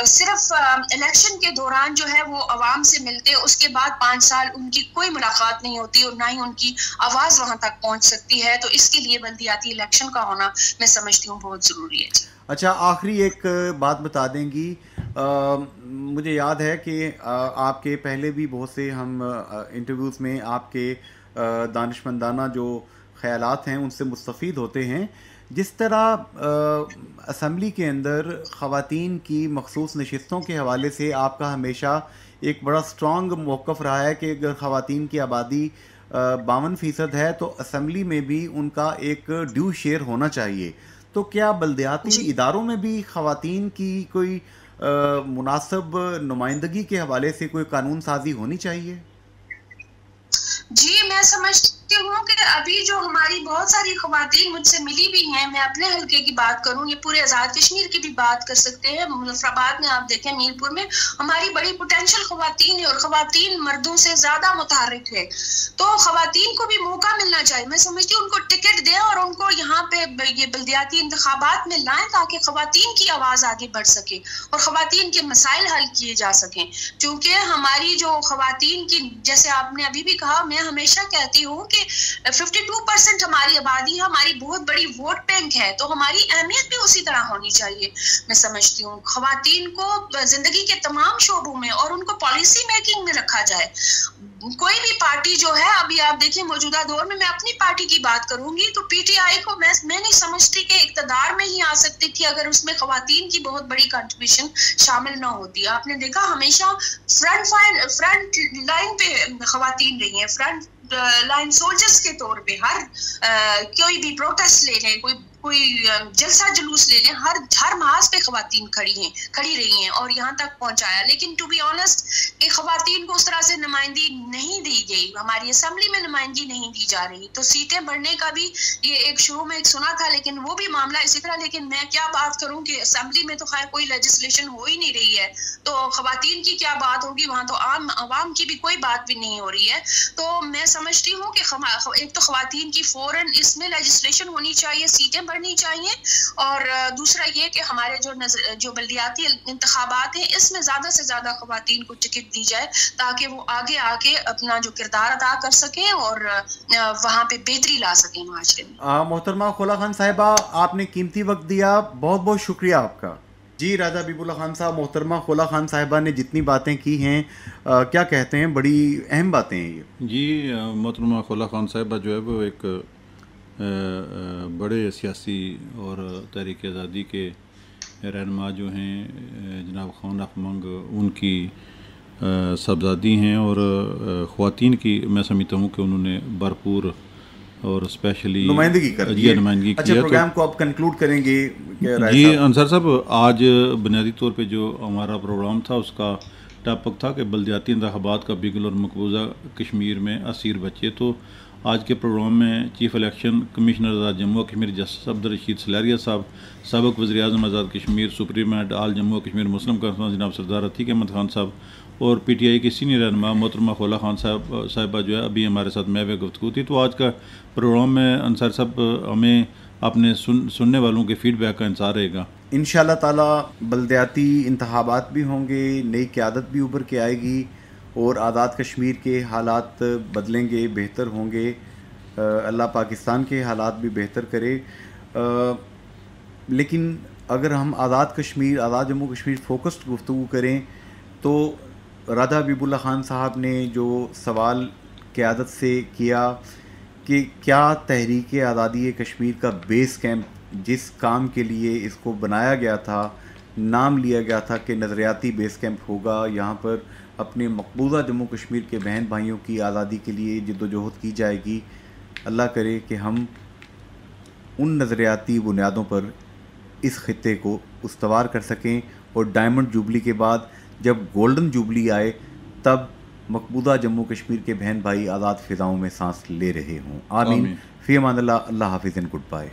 S5: सिर्फ इलेक्शन के दौरान जो है वो अवाम से मिलते, उसके बाद 5 साल उनकी कोई मुलाकात नहीं होती और ना ही उनकी आवाज वहां तक पहुंच सकती है। तो इसके लिए बल्दियाती इलेक्शन का होना मैं समझती हूँ बहुत जरूरी है।
S1: अच्छा, आखिरी एक बात बता देंगी। मुझे याद है कि आपके पहले भी बहुत से हम इंटरव्यूज़ में आपके दानिशमंदाना जो ख़यालात हैं उनसे मुस्तफ़ीद होते हैं। जिस तरह असम्बली के अंदर ख़वातीन की मखसूस नशिस्तों के हवाले से आपका हमेशा एक बड़ा स्ट्रॉन्ग मौक़िफ़ रहा है कि अगर ख़वातीन की आबादी 52% है तो असम्बली में भी उनका एक ड्यू शेयर होना चाहिए। तो क्या बल्दियाती इदारों में भी ख़वातीन की कोई मुनासिब नुमाइंदगी के हवाले से कोई कानून साजी होनी चाहिए?
S5: जी, मैं समझती हूँ कि अभी जो हमारी बहुत सारी ख़वातीन मुझसे मिली भी हैं, मैं अपने हल्के की बात करूँ, ये पूरे आज़ाद कश्मीर की भी बात कर सकते हैं। मुजफ्फराबाद में आप देखें, मीरपुर में हमारी बड़ी पोटेंशियल ख़वातीन है और ख़वातीन मर्दों से ज़्यादा मुतहर्रिक है। तो ख़वातीन को भी मौका मिलना चाहिए। मैं समझती हूँ उनको टिकट दें और उनको यहाँ पे ये बल्दियाती इंतखाबात में लाएं ताकि ख़वातीन की आवाज़ आगे बढ़ सके और ख़वातीन के मसाइल हल किए जा सकें। क्योंकि हमारी जो ख़वातीन की, जैसे आपने अभी भी कहा, मैं हमेशा कहती हूँ कि 52% हमारी आबादी, हमारी बहुत बड़ी वोट बैंक है, तो हमारी अहमियत भी उसी तरह होनी चाहिए। मैं समझती हूँ ख़वातीन को जिंदगी के तमाम शोबों में और उनको पॉलिसी मेकिंग में रखा जाए। कोई भी पार्टी जो है, अभी आप देखिए मौजूदा दौर में, मैं अपनी पार्टी की बात करूंगी तो पीटीआई को मैं नहीं समझती कि इक़्तिदार में ही आ सकती थी अगर उसमें ख़वातीन की बहुत बड़ी कंट्रीब्यूशन शामिल ना होती। आपने देखा हमेशा फ्रंट लाइन पे ख़वातीन रही हैं, फ्रंट लाइन सोल्जर्स के तौर पे। कोई भी प्रोटेस्ट ले लें, कोई जलसा जुलूस ले लें, हर महाज पे ख़वातीन खड़ी रही हैं और यहाँ तक पहुँचाया। लेकिन टू बी ऑनेस्ट कि ख़वातीन को उस तरह से नुमाइंदगी नहीं दी गई, हमारी असम्बली में नुमाइंदगी नहीं दी जा रही। तो सीटें बढ़ने का भी ये एक शुरू में एक सुना था, लेकिन वो भी मामला इसी तरह। लेकिन मैं क्या बात करूँ कि असम्बली में तो खैर कोई लेजिस्लेशन हो ही नहीं रही है, तो ख़वातीन की क्या बात होगी वहाँ? तो आम आवाम की भी कोई बात भी नहीं हो रही है। तो मैं समझती हूँ कि एक तो ख़वातीन की फौरन इसमें लेजिस्लेशन होनी चाहिए, सीटें बढ़नी चाहिए, और दूसरा ये कि हमारे जो बल्दियाती इंतखाबात हैं इसमें ज़्यादा से ज़्यादा ख़वातीन को टिकट दी जाए ताकि वो आगे आके अपना जो किरदार अदा कर सकें और वहाँ पे बेहतरी ला सकें माशरे में।
S1: मोहतरमा खोला खान साहिबा, आपने कीमती वक्त दिया, बहुत बहुत शुक्रिया आपका। जी राजा हबीबुल्लाह खान साहब, मोहतरमा खोला खान साहिबा ने जितनी बातें की हैं, क्या कहते हैं, बड़ी अहम बातें हैं ये।
S2: जी, मोहतरमा खोला खान साहिबा जो है वो एक बड़े सियासी और तहरीक आज़ादी के रहनुमा जो हैं, जनाब खान अफमंग, उनकी साहबजादी हैं और ख़वातीन की मैं समझता हूँ कि उन्होंने भरपूर और स्पेशली
S1: नुमाइंदगी की है। अच्छा, प्रोग्राम को आप कंक्लूड करेंगे
S2: जी अंसार साहब। आज बुनियादी तौर पे जो हमारा प्रोग्राम था उसका टॉपिक था कि बल्दियाती इंतखाबात का बिगुल और मकबूजा कश्मीर में असीर बच्चे। तो आज के प्रोग्राम में चीफ इलेक्शन कमिश्नर आज़ाद जम्मू और कश्मीर जस्टिस अब्दुल रशीद सलारिया साहब, सबक वज़ीर-ए-आज़म आज़ाद कश्मीर, सुप्रीम हेड आल जम्मू और कश्मीर मुस्लिम कॉन्फ्रेंस जनाब सरदार अतीक अहमद खान साहब और PTI की सीनियर रहनुमा मोहतरमा खोला खान साहिबा जो है अभी हमारे साथ महव गुफ्तगू थी। तो आज का प्रोग्राम में अंसार साहब हमें अपने सुनने वालों के फीडबैक का इंतज़ार रहेगा।
S1: इंशाअल्लाह ताला बल्दियाती इंतखाबात भी होंगे, नई क़यादत भी उभर के आएगी और आज़ाद कश्मीर के हालात बदलेंगे, बेहतर होंगे। अल्लाह पाकिस्तान के हालात भी बेहतर करे। लेकिन अगर हम आज़ाद जम्मू कश्मीर फ़ोकस्ड गुफ्तगू करें तो राजा हबीबुल्लाह खान साहब ने जो सवाल क़यादत से किया कि क्या तहरीक आज़ादी कश्मीर का बेस कैंप, जिस काम के लिए इसको बनाया गया था, नाम लिया गया था कि नज़रियाती बेस कैंप होगा, यहाँ पर अपने मकबूजा जम्मू कश्मीर के बहन भाइयों की आज़ादी के लिए जद्दोजहद की जाएगी। अल्लाह करे कि हम उन नज़रियाती बुनियादों पर इस खित्ते को उस्तवार कर सकें और डायमंड जुबली के बाद जब गोल्डन जुबली आए तब मकबूजा जम्मू कश्मीर के बहन भाई आज़ाद फ़िज़ाओं में सांस ले रहे हों। आमीन। फ़ी अमान अल्लाह। अल्लाह हाफ़िज़ एंड गुड बाय।